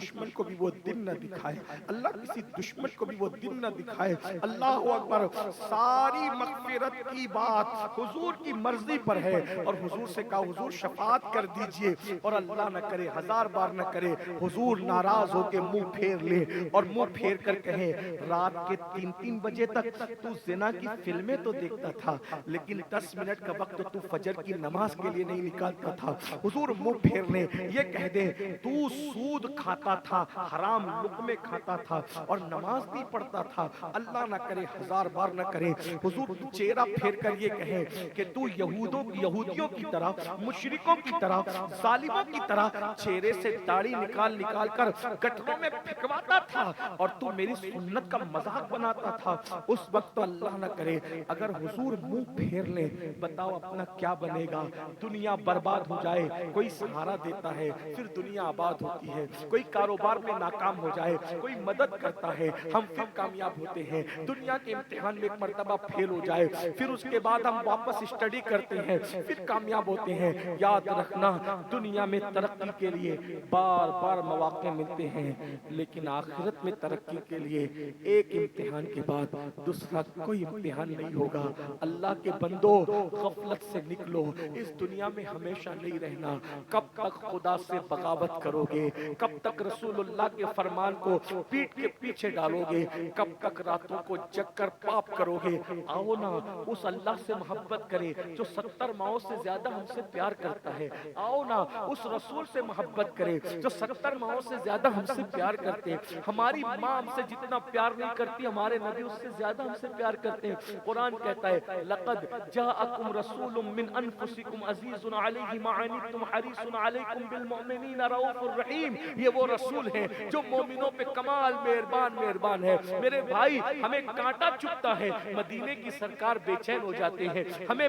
دشمن کو بھی وہ دن نہ دکھائے، اللہ کسی دشمن کو بھی وہ دن نہ دکھائے۔ اللہ اکبر، ساری مغفرت کی بات حضور کی مرضی پر ہے، اور حضور سے کہا حضور شفاعت کر دیجئے، اور اللہ نہ کرے، ہزار بار نہ کرے، حضور ناراض ہو کے منہ پھیر لے اور منہ پھیر کر کہے رات کے 3 بجے تک تو زنا کی فلمیں تو دیکھتا تھا، لیکن 10 منٹ کا وقت تو فجر کی نماز کے لیے نہیں نکالتا تھا۔ حضور منہ پھیر لیں، یہ کہہ دیں تو سود کھاتا تھا، حرام لقمے کھاتا تھا اور نماز نہیں پڑھتا تھا، اللہ نہ کرے، ہزار بار نہ کرے، حضور چہرہ پھیر کر یہ کہیں کہ تو یہودیوں کی طرح، مشرکوں کی طرح، ظالموں کی طرح چہرے سے داڑھی نکال کر گٹروں میں پھینکواتا تھا اور تو میری سنت کا مذاق بناتا تھا، اس وقت تو اللہ نہ کرے اگر حضور منہ پھیر لیں، بتاؤ اپنا کیا بنے گا؟ دنیا برباد ہو جائے، کوئی سہارا دیتا ہے پھر دنیا آباد ہوتی ہے، کوئی کاروبار میں ناکام ہو جائے کوئی مدد کرتا ہے، ہم پھر کامیاب ہوتے ہیں، دنیا کے امتحان میں ایک مرتبہ فیل ہو جائے پھر اس کے بعد ہم واپس اسٹڈی کرتے ہیں پھر کامیاب ہوتے ہیں۔ یاد رکھنا دنیا میں ترقی کے لیے بار بار مواقع ملتے ہیں، لیکن آخرت میں ترقی کے لیے ایک امتحان کے بعد دوسرا کوئی امتحان نہیں ہوگا۔ اللہ کے بندو غفلت سے نکلو، اس دنیا میں ہمیشہ نہیں رہنا۔ کب تک خدا سے بغاوت کرو گے؟ کب تک رسول اللہ کے فرمان کو پیٹ کے پیچھے ڈالو گے؟ کب تک راتوں کو جگ کر پاپ کرو گے؟ آؤ نا اس اللہ سے محبت کرے جو 70 ماؤں سے زیادہ ہم سے پیار کرتا ہے، آؤ نا اس رسول سے محبت کرے جو 70 ماؤں سے زیادہ ہم سے پیار کرتے ہیں۔ ہماری ماں ہم سے جتنا پیار نہیں کرتی، ہمارے نبی اس سے زیادہ ہم سے پیار کرتے ہیں۔ قرآن کہتا ہے لقد جاءکم رسول من انفسکم عزیز علیہ ما عنتم حریص علیکم بالمؤمنین رؤوف الرحیم، یہ وہ رسول ہیں جو مومنوں پہ کمال مہربان ہے۔ میرے بھائی ہمیں کانٹا چبھتا ہے، مدینے کی سرکار بے چین ہو جاتے ہیں، ہمیں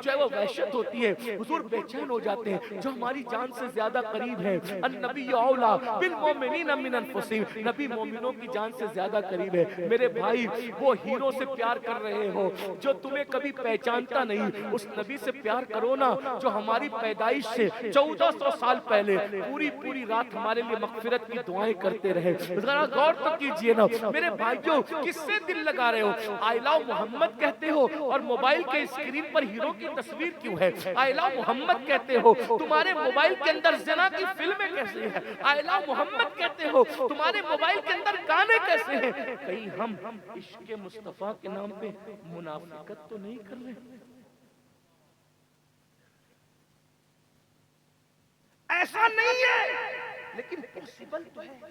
جو ہے وہ وحشت ہوتی ہے، حضور بے چین ہو جاتے ہیں، جو ہماری جان سے زیادہ قریب ہے۔ النبی اولا بالمؤمنین من انفسہم، نبی مومنوں کی جان سے زیادہ قریب ہے۔ میرے بھائی وہ ہیرو سے پیار کر رہے ہو جو تمہیں کبھی پہچانتا نہیں، اس نبی سے پیار کرو نا جو ہماری پیدائش سے 1400 سال پہلے پوری رات ہمارے لیے مغفرت کی دعائیں کرتے رہے۔ ذرا غور تو کیجئے نا میرے بھائیوں، کس سے دل لگا رہے ہو؟ آئی لو محمد کہتے ہو اور موبائل کے اسکرین پر ہیرو کی تصویر کیوں ہے؟ آئی لو محمد کہتے ہو، تمہارے موبائل کے اندر زنا کی فلمیں کیسے ہیں؟ آئی لو محمد کہتے ہو، تمہارے موبائل کے اندر گانے کیسے ہیں؟ کہیں ہم عشق مصطفیٰ کے نام پہ منافقت تو نہیں کر رہے؟ ایسا نہیں ہے لیکن پوسیبل تو ہے۔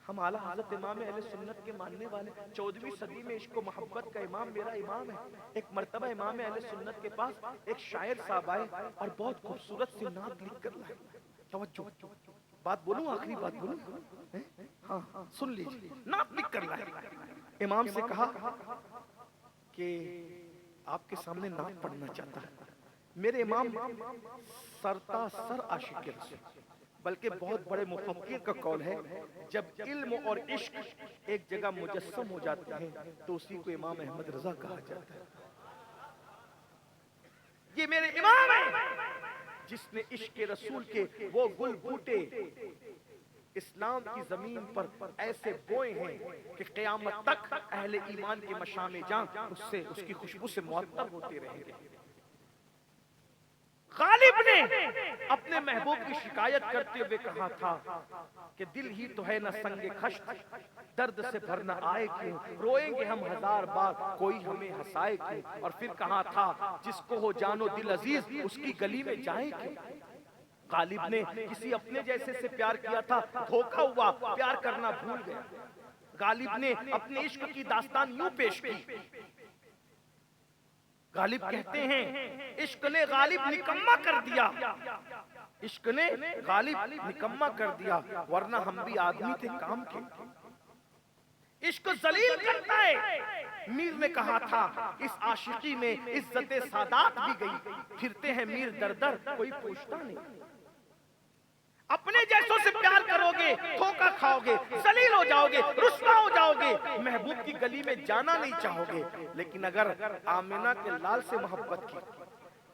ہم اعلیٰ حضرت امام اہل سنت کے ماننے والے، 14ویں صدی میں عشق و محبت کا امام میرا امام ہے۔ ایک مرتبہ امام اہل سنت کے پاس ایک شاعر صاحب آئے اور بہت خوبصورت سی نعت لکھ کر لائے۔ توجہ، بات بولوں، آخری بات بولوں، ہاں سن لیجیے، نعت لکھ کر لائے۔ امام سے کہا کہ آپ کے سامنے نعت پڑھنا چاہتا ہے۔ میرے امام سرتا سر عاشق رسول، بلکہ بہت بڑے مفکر کا قول ہے جب علم اور عشق ایک جگہ مجسم ہو جاتے ہیں تو اسی کو امام احمد رضا کہا جاتا ہے۔ یہ میرے امام ہیں جس نے عشق رسول کے وہ گل بوٹے اسلام کی زمین پر ایسے بوئے ہیں کہ قیامت تک اہل ایمان کے مشام جاں اس کی خوشبو سے معطر ہوتے رہیں گے۔ غالب نے اپنے محبوب کی شکایت کرتے ہوئے کہا تھا کہ دل ہی تو ہے نہ سنگ خشت، درد سے بھرنا آئے کیوں، روئیں گے ہم ہزار بار کوئی ہمیں ہنسائے کیوں۔ اور پھر کہا تھا جس کو ہو جانو دل عزیز اس کی گلی میں جائے کیوں۔ غالب نے کسی اپنے جیسے سے پیار کیا تھا، دھوکا ہوا، پیار کرنا بھول گیا۔ غالب نے اپنے عشق کی داستان یوں پیش کی۔ غالب کہتے ہیں عشق نے غالب نکمہ کر دیا، عشق نے غالب نکمہ کر دیا، ورنہ ہم بھی آدمی تھے کام کے۔ عشق ذلیل کرتا ہے، میر نے کہا تھا اس عاشقی میں عزت سادات بھی گئی، پھرتے ہیں میر در در کوئی پوچھتا نہیں۔ اپنے جیسوں سے پیار کرو گے دھوکا کھاؤ گے، ذلیل ہو جاؤ گے، رسوا ہو جاؤ گے، محبوب کی گلی میں جانا نہیں چاہو گے۔ لیکن اگر آمنہ کے لال سے محبت کی،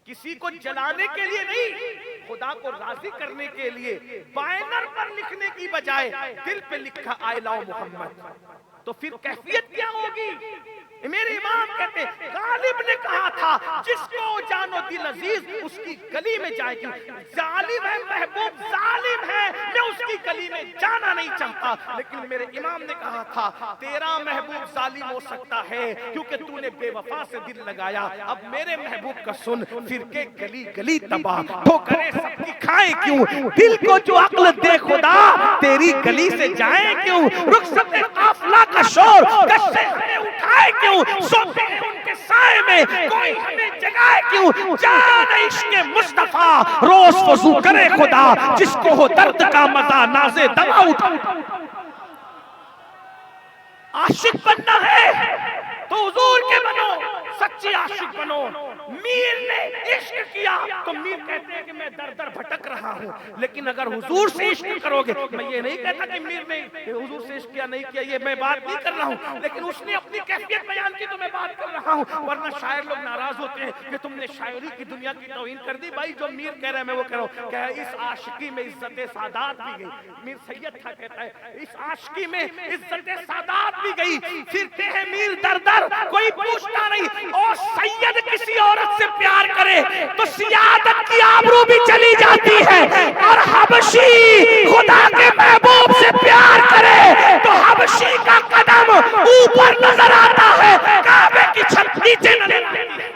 کسی کو جلانے کے لیے نہیں، خدا کو راضی کرنے کے لیے بینر پر لکھنے کی بجائے دل پہ لکھا آئی لو محمد، تو پھر کیفیت کیا ہوگی؟ میرے امام کہتے ہیں غالب نے کہا تھا جس کو جانو دل عزیز اس کی گلی میں جائے گی، ظالم ہے محبوب ظالم ہے میں اس کی گلی میں جانا نہیں چاہتا، لیکن میرے امام نے کہا تھا تیرا محبوب ظالم ہو سکتا ہے کیونکہ تو نے بے وفا سے دل لگایا، اب میرے محبوب کا سن، فرقے گلی گلی تباہ ٹھوکریں سب کی کھائیں کیوں، دل کو جو عقل دے خدا تیری گلی سے جائیں کیوں، رخصت قافلہ کا شور کشے ہمیں اٹھائے کیوں، سوتے ہیں ان کے سائے میں کوئی ہمیں جگائے کیوں، جان عشق مصطفیٰ روز وضو کرے خدا جس کو ہو درد کا مزہ نازے دوا اٹھا۔ عاشق بننا ہے تو حضور کے بنو، سچی عاشق بنو۔ میر نے عشق کیا تو میر کہتے ہیں کہ میں در در بھٹک رہا ہوں، لیکن اگر حضور سے عشق کرو گے، میں یہ نہیں کہتا کہ میر نے حضور سے عشق کیا نہیں کیا، یہ میں بات نہیں کر رہا ہوں، لیکن اس نے اپنی کیفیت بیان کی تو میں بات کر رہا ہوں، ورنہ شاعر لوگ ناراض ہوتے ہیں کہ تم نے شاعری کی دنیا کی توہین کر دی۔ بھائی جو میر کہہ رہا ہے میں وہ کہہ رہا ہوں کہ اس عاشقی میں عزت سادات بھی گئی، میر سید تھا کہتا ہے اس عاشقی میں عزت سادات بھی گئی، پھرتے ہیں میر در در کوئی پوچھتا نہیں، اور سید کسی عورت سے پیار کرے تو سیادت کی آبرو بھی چلی جاتی ہے، اور حبشی خدا کے محبوب سے پیار کرے تو حبشی کا قدم اوپر نظر آتا ہے، کعبے کی چھت نیچے نظر آتی ہے۔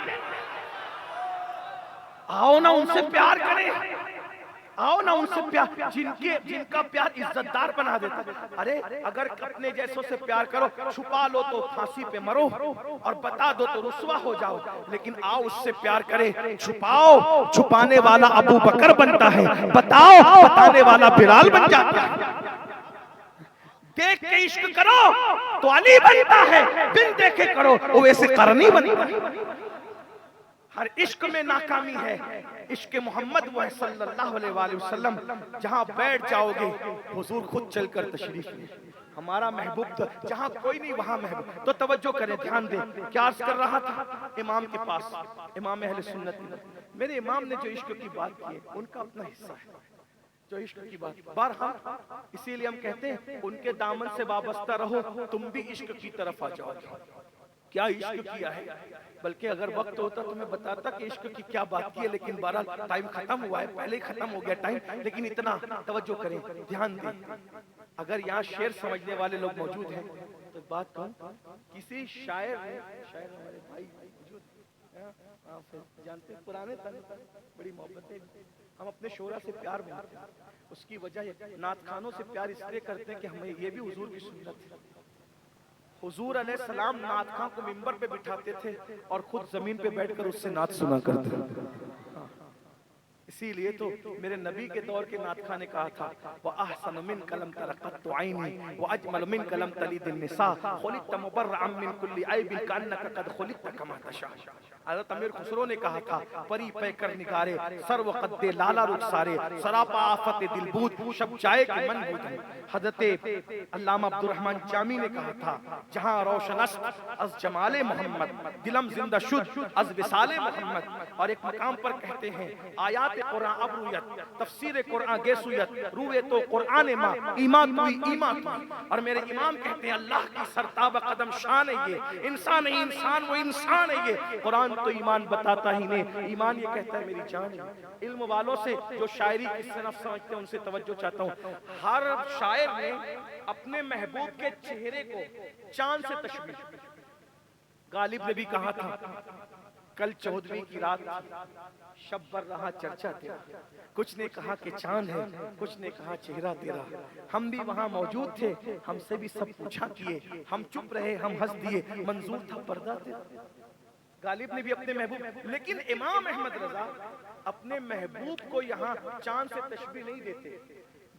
آؤ نا ان سے پیار کریں، آؤ نا ان سے پیار، جن کا پیار عزت دار بنا دیتا ہے۔ ارے اگر اپنے جیسوں سے پیار کرو، چھپا لو تو پھانسی پہ مرو اور بتا دو تو رسوا ہو جاؤ، لیکن آؤ اس سے پیار کرے، چھپاؤ چھپانے والا ابو بکر بنتا ہے، بتاؤ بتانے والا بلال بن جاتا ہے۔ دیکھ کے عشق کرو تو علی بنتا ہے، بن دیکھے کرو وہ ویسے قرنی بنتا ہے۔ ہر عشق میں ناکامی ہے، عشق محمد وہ ہے صلی اللہ علیہ وآلہ وسلم، جہاں بیٹھ جاؤ گے حضور خود چل کر تشریف لے، ہمارا محبوب جہاں کوئی نہیں وہاں محبوب۔ تو توجہ کریں، دھیان دیں، کیا عرض کر رہا تھا امام کے پاس، امام اہل سنت، میرے امام نے جو عشق کی بات کی ہے ان کا اپنا حصہ ہے، جو عشق کی بات بہرحال اسی لیے ہم کہتے ہیں ان کے دامن سے وابستہ رہو، تم بھی عشق کی طرف آ جاؤ۔ کیا عشق کیا ہے، بلکہ اگر وقت ہوتا تو میں بتاتا کہ عشق کی کیا بات کی ہے، لیکن بہرحال ٹائم ختم ہوا ہے، پہلے ہی ختم ہو گیا ٹائم، لیکن اتنا توجہ کریں، دھیان دیں۔ اگر یہاں شعر سمجھنے والے لوگ موجود ہیں تو بات کہوں، کسی شاعر نے، شاعر ہمارے بھائی موجود جانتے ہیں، پرانے بڑی محبت ہے، ہم اپنے شعرا سے پیار مانتے ہیں، اس کی وجہ نعت خوانوں سے پیار اس لیے کرتے ہیں کہ ہمیں یہ بھی حضور کی سنت ہے۔ حضور علیہ السلام نعت خواں کو منبر پہ بٹھاتے تھے اور خود زمین پہ بیٹھ کر اس سے نعت سنا کرتے تھے۔ اسی لیے تو میرے نبی کے دور کے نعت خواں نے کہا تھا وَأَحْسَنُ مِنْكَ لَمْ تَرَ قَطُّ عَيْنِي وَأَجْمَلُ مِنْكَ لَمْ تَلِدِ النِّسَاءُ خُلِقْتَ مُبَرَّأً مِنْ كُلِّ عَيْبٍ كَأَنَّكَ قَدْ خُلِقْتَ كَمَا تَشَاءُ۔ حضرت امیر خسرو نے کہا تھا پری پیکر نگارے سر و قد لالا رخسارے سراپا آفت دل بود شب جائے کے من بود۔ حضرت علامہ عبد الرحمن جامی نے کہا تھا جہاں روشن است از جمال محمد دلم زندہ شد از وصال محمد۔ اور ایک مقام پر کہتے ہیں آیات قرآن ابرویت تفسیر قرآن گیسویت روئے تو قرآن ماں ایمان توی ایمان توی۔ اور میرے امام کہتے ہیں اللہ کی سرتاب قدم شان ہے یہ، انسان ہے انسان وہ انسان ہے یہ، قرآن تو ایمان بتاتا ہی نہیں، ایمان یہ کہتا ہے میری جان ہے۔ علم والوں سے جو شاعری کس سے نفس سمجھتے ہیں ان سے توجہ چاہتا ہوں، ہر شاعر نے اپنے محبوب کے چہرے کو چاند سے تشبیہ، غالب نے بھی کہا تھا کل 14ویں کی رات شب بر رہا چرچا تیرا، کچھ نے کہا کہ چاند ہے کچھ نے کہا چہرہ تیرا، ہم بھی وہاں موجود تھے ہم سے بھی سب پوچھا کیے، ہم چپ رہے ہم ہنس دیے منظور تھا پردہ تیرا۔ غالب نے بھی اپنے محبوب، لیکن امام احمد رضا اپنے محبوب کو یہاں چاند سے تشبیہ نہیں دیتے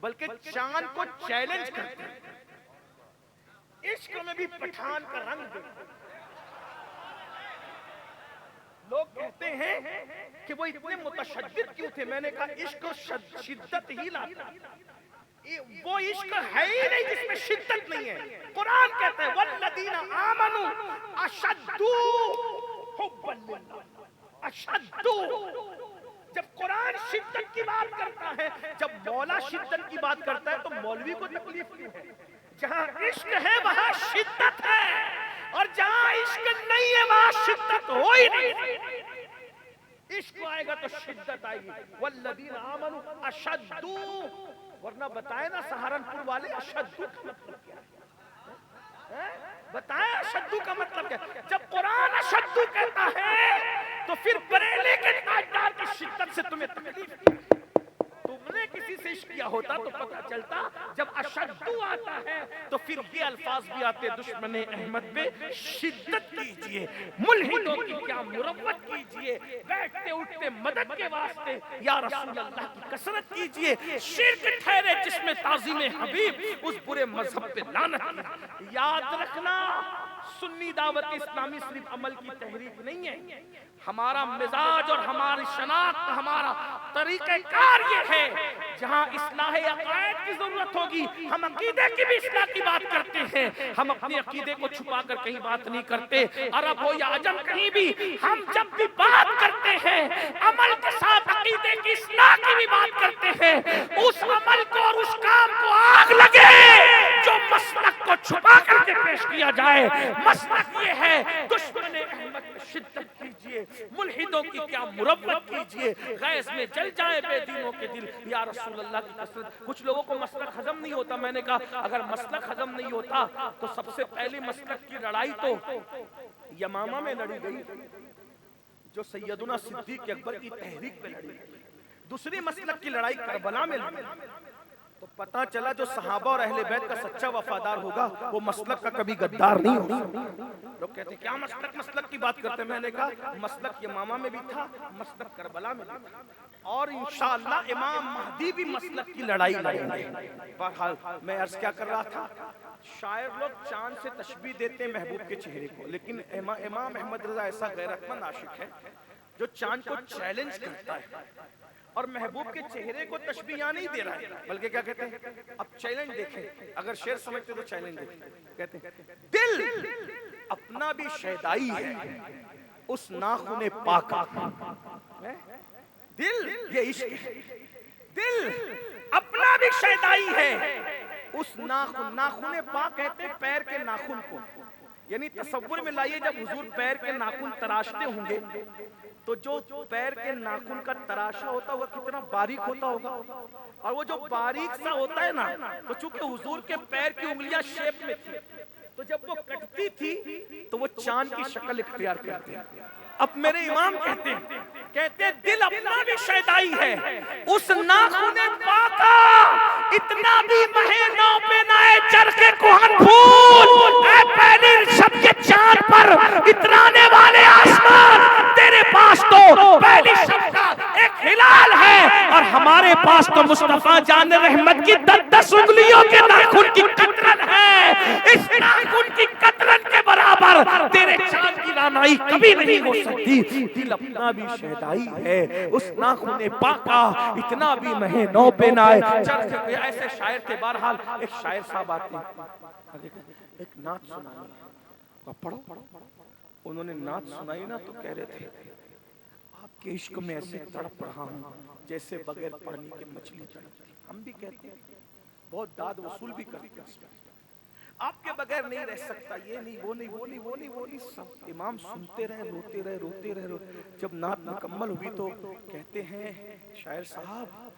بلکہ چاند کو چیلنج کرتے ہیں، عشق میں بھی پٹھان کا رنگ دیتے۔ لوگ کہتے ہیں کہ وہ اتنے متشدد کیوں تھے، میں نے کہا عشق شدت ہی لاتا، وہ عشق ہے ہی نہیں جس میں شدت نہیں ہے۔ قرآن کہتا ہے والذین آمنوا اشد حبا للہ، اشد جب قرآن شدت کی بات کرتا ہے، جب مولا شدت کی بات کرتا ہے تو مولوی کو تکلیف کیوں ہے؟ جہاں عشق ہے وہاں شدت ہے، اور جہاں عشق نہیں ہے وہاں شدت ہو ہی نہیں۔ عشق آئے گا تو شدت آئے گی۔ والذین آمنوا اشد، ورنہ بتائے نا سہارنپور والے اشد کا مطلب کیا ہے؟ بتائیں اشدو کا مطلب کیا ہے؟ جب قرآن اشدو کہتا ہے تو پھر بریلی کے تاجدار کی شدت سے تمہیں تکلیف کی؟ تم نے کسی سے عشق کیا ہوتا تو پتہ چلتا۔ جب اشدو آتا ہے تو پھر یہ الفاظ بھی آتے، دشمن احمد پہ شدت کیجئے، ملحدوں کی کیا مروت کیجئے، بیٹھتے اٹھتے مدد کے واسطے یا رسول اللہ کی کثرت کیجئے، شرک ٹھہرے جس میں تعظیم حبیب، اس برے مذہب پہ لعنت۔ یاد رکھنا سنی دعوت اسلامی صرف عمل کی تحریک نہیں ہے، ہمارا مزاج اور ہماری شناخت، ہمارا طریقہ کار یہ ہے، جہاں اصلاح عقائد کی ضرورت ہوگی ہم عقیدے کی بھی اصلاح کی بات کرتے ہیں، ہم اپنے عقیدے کو چھپا کر کہیں بات نہیں کرتے، عرب ہو یا عجم کہیں بھی، ہم جب بھی بات کرتے ہیں عمل کے ساتھ عقیدے کی اصلاح کی بھی بات کرتے ہیں۔ اس عمل کو اور اس کام کو آگ لگے جو مسلک کو چھپا کر کے پیش کیا جائے۔ مسلک یہ ہے دشمن احمد میں شدت کیجئے، ملحدوں کی کیا مروت کیجئے، غیظ میں جل جائے بے دینوں کے دل، یا رسول اللہ کی کثرت۔ کچھ لوگوں کو مسلک ہضم نہیں ہوتا، میں نے کہا اگر مسلک ہضم نہیں ہوتا تو سب سے پہلی مسلک کی لڑائی تو یمامہ میں لڑی گئی جو سیدنا صدیق اکبر کی تحریک پہ لڑی گئی، دوسری مسلک کی لڑائی کربلا میں لڑی، تو پتہ چلا جو صحابہ اور اہل بیت کا سچا وفادار ہوگا وہ مسلک کا کبھی غدار نہیں ہوگا۔ لوگ کہتے ہیں کیا مسلک کی بات کرتے ہیں؟ میں نے کہا مسلک یمامہ میں بھی تھا، مسلک کربلا میں بھی تھا، اور انشاءاللہ امام مہدی بھی مسلک کی لڑائی لڑیں گے۔ بہرحال میں عرض کیا کر رہا تھا، شاعر لوگ چاند سے تشبیہ دیتے ہیں محبوب کے چہرے کو، لیکن امام احمد رضا ایسا غیرت مند عاشق ہے جو چاند کو چیلنج کرتا ہے، اور محبوب کے چہرے کو تشبیہ نہیں دے رہا ہے، بلکہ کیا کہتے ہیں؟ اب چیلنج دیکھیں، اگر شعر سمجھتے تو چیلنج دیکھیں، کہتے ہیں دل اپنا بھی شیدائی ہے اس ناخن پاکا، دل یہ عشق ہے، دل اپنا بھی شیدائی ہے اس ناخن پاک، کہتے ہیں پیر کے ناخن کو، یعنی تصور میں لائیے جب حضور پیر کے ناخن تراشتے ہوں گے تو جو پیر کے ناخن کا تراشا ہوتا ہوگا کتنا باریک ہوتا ہوگا، اور وہ جو باریک سا ہوتا ہے نا، تو چونکہ حضور کے پیر کی انگلیاں شیپ میں تھی تو جب وہ کٹتی تھی تو وہ چاند کی شکل اختیار کرتے ہیں۔ اب میرے امام کہتے ہیں دل اپنا بھی شیدائی ہے اس ناخن پاکا، اتنا بھی مہینوں پہ نائے چرخے کوہن پھول، اے پہلی شب کے چاند پر اترانے والے آسمان، تیرے پاس تو پہلی شب کا ایک ہلال ہے، اور ہمارے پاس تو مصطفیٰ جان رحمت کی 10 انگلیوں کے ناخن کی قطرن ہے، اس ناخن کی قطرن کے برابر تیرے چاند کی رانائی کبھی نہیں ہو سکتی۔ دل اپنا بھی شہدائی ہے اس ناخن پاکا، اتنا بھی مہینوں پہ نائے چرخ۔ ایسے شاعر تھے، بہرحال ایک شاعر صاحب آتے ہیں، ایک نعت سنائی، پڑھو، انہوں نے نعت سنائی نا تو کہہ رہے تھے آپ کے عشق میں ایسے تڑپ رہا ہوں جیسے بغیر پانی کے مچھلی تڑپتی۔ ہم بھی کہتے ہیں، بہت داد وصول بھی کرتے ہیں، آپ کے بغیر نہیں رہ سکتا، یہ نہیں وہ نہیں وہ نہیں وہ نہیں وہ نہیں، سب امام سنتے رہے، روتے رہے روتے رہے۔ جب نعت مکمل ہوئی تو کہتے ہیں شاعر صاحب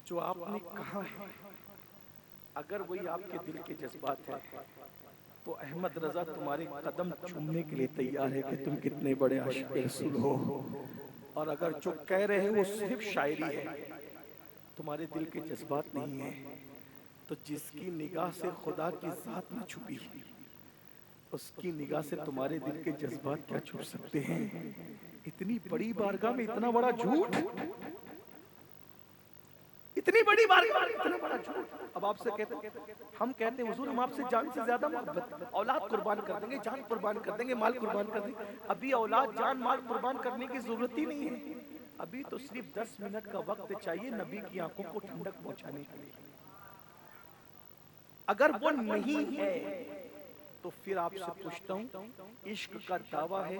جو آپ نے کہا ہے اگر وہی آپ کے دل کے جذبات ہیں تو احمد رضا تمہارے قدم چومنے کے لیے تیار ہے کہ تم کتنے بڑے عاشق رسول ہو، اور اگر جو کہہ رہے ہیں وہ صرف شاعری ہے، تمہارے دل کے جذبات نہیں ہیں، تو جس کی نگاہ سے خدا کی ذات نہ چھپی اس کی نگاہ سے تمہارے دل کے جذبات کیا چھپ سکتے ہیں؟ اتنی بڑی بارگاہ میں اتنا بڑا جھوٹ، اتنی بڑی بارگاہ میں اتنا بڑا جھوٹ۔ اب آپ سے کہتے ہیں، ہم کہتے ہیں حضور ہم آپ سے جان سے زیادہ محبت، اولاد قربان کر دیں گے، جان قربان کر دیں گے، مال قربان کر دیں گے، ابھی اولاد جان مال قربان کرنے کی ضرورت ہی نہیں ہے، ابھی تو صرف 10 منٹ کا وقت چاہیے نبی کی آنکھوں کو ٹھنڈک پہنچانے کے لیے۔ اگر وہ نہیں ہے تو پھر آپ سے پوچھتا ہوں عشق کا دعویٰ ہے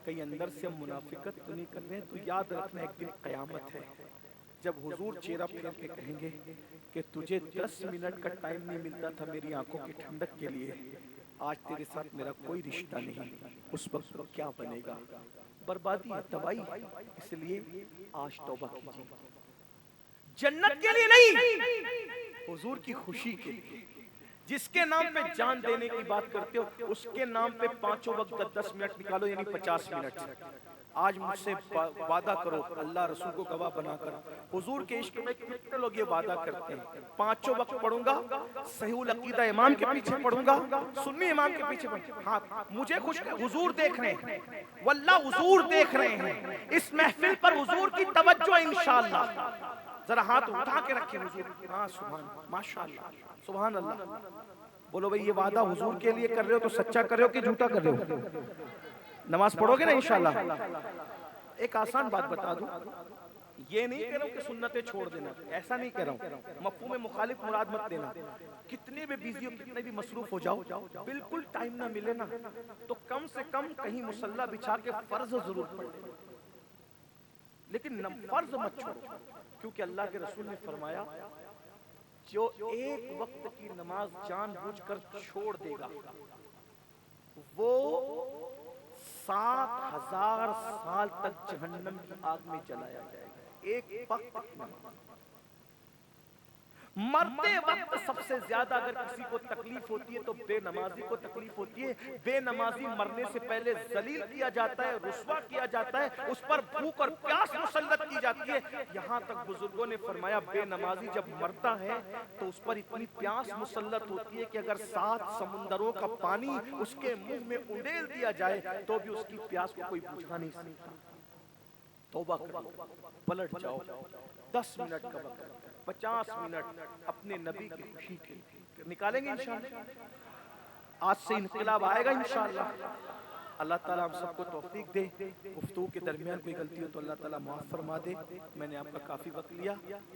کہیں اندر سے ہم منافقت تو نہیں کر رہے ہیں؟ تو یاد رکھنا ایک دن قیامت ہے جب حضور چہرہ پھیر کے کہیں گے کہ تجھے 10 منٹ کا ٹائم نہیں ملتا تھا میری آنکھوں کی ٹھنڈک کے لیے، آج تیرے ساتھ میرا کوئی رشتہ نہیں، اس وقت کیا بنے گا؟ بربادی ہے، تباہی ہے۔ اس لیے آج توبہ کیجیے، جنت کے لیے نہیں، حضور کی خوشی کے لیے۔ جس کے نام پہ جان دینے کی بات کرتے ہو اس کے نام پہ پانچوں وقت 10 منٹ نکالو، یعنی 50 منٹ۔ آج مجھ سے وعدہ کرو اللہ رسول کو گواہ بنا کر، حضور کے عشق میں کتنے لوگ یہ وعدہ کرتے ہیں پانچوں وقت پڑھوں گا، صحیح العقیدہ امام کے پیچھے پڑھوں گا، سنی امام کے پیچھے پڑھوں گا۔ ہاں مجھے خوش حضور دیکھ رہے ہیں، واللہ حضور دیکھ رہے ہیں، اس محفل پر حضور کی توجہ انشاءاللہ۔ ذرا ہاتھ اٹھا کے رکھیں حضور، ہاں سبحان ماشاءاللہ سبحان اللہ۔ بولو بھئی یہ وعدہ حضور کے لیے کر رہے ہو تو سچا کر رہے ہو کہ جھوٹا کر رہے ہو؟ نماز پڑھو گے نا انشاءاللہ؟ ایک آسان بات بتا دوں، یہ نہیں کہہ رہا ہوں کہ سنتیں چھوڑ دینا، ایسا نہیں کہہ رہا ہوں، مفہوم مخالف مراد مت دینا۔ کتنے بھی بیزی ہو، کتنے بھی مصروف ہو جاؤ، بالکل ٹائم نہ ملے نا تو کم سے کم کہیں مصلی بچھا کے فرض ضرور پڑھ لیں، لیکن فرض مت چھوڑو، کیونکہ اللہ کے رسول نے فرمایا جو ایک وقت کی نماز جان بوجھ کر چھوڑ دے گا وہ 7,000 سال تک جہنم کی آگ میں جلایا جائے گا۔ ایک وقت کی نماز، مرتے وقت سب سے زیادہ اگر کسی کو تکلیف ہوتی ہے تو بے نمازی کو تکلیف ہوتی ہے۔ بے نمازی مرنے سے پہلے ذلیل کیا جاتا ہے، رسوا کیا جاتا ہے، اس پر بھوک اور پیاس مسلط کی جاتی ہے۔ یہاں تک بزرگوں نے فرمایا بے نمازی جب مرتا ہے تو اس پر اتنی پیاس مسلط ہوتی ہے کہ اگر 7 سمندروں کا پانی اس کے منہ میں انڈیل دیا جائے تو بھی اس کی پیاس کو کوئی بجھا نہیں سکتا۔ توبہ کرو، پلٹ جاؤ، 10 منٹ کا وقت، 50 منٹ اپنے نبی کی خوشی کے نکالیں گے انشاءاللہ۔ آج سے انقلاب آئے گا انشاءاللہ۔ اللہ تعالیٰ ہم سب کو توفیق دے، گفتگو کے درمیان کوئی غلطی ہو تو اللہ تعالیٰ معاف فرما دے۔ میں نے آپ کا کافی وقت لیا،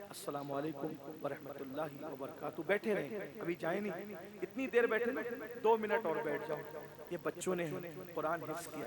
السلام علیکم ورحمۃ اللہ وبرکاتہ۔ بیٹھے رہیں، ابھی جائیں نہیں، اتنی دیر بیٹھے نا، 2 منٹ اور بیٹھ جاؤ۔ یہ بچوں نے قرآن حفظ کیا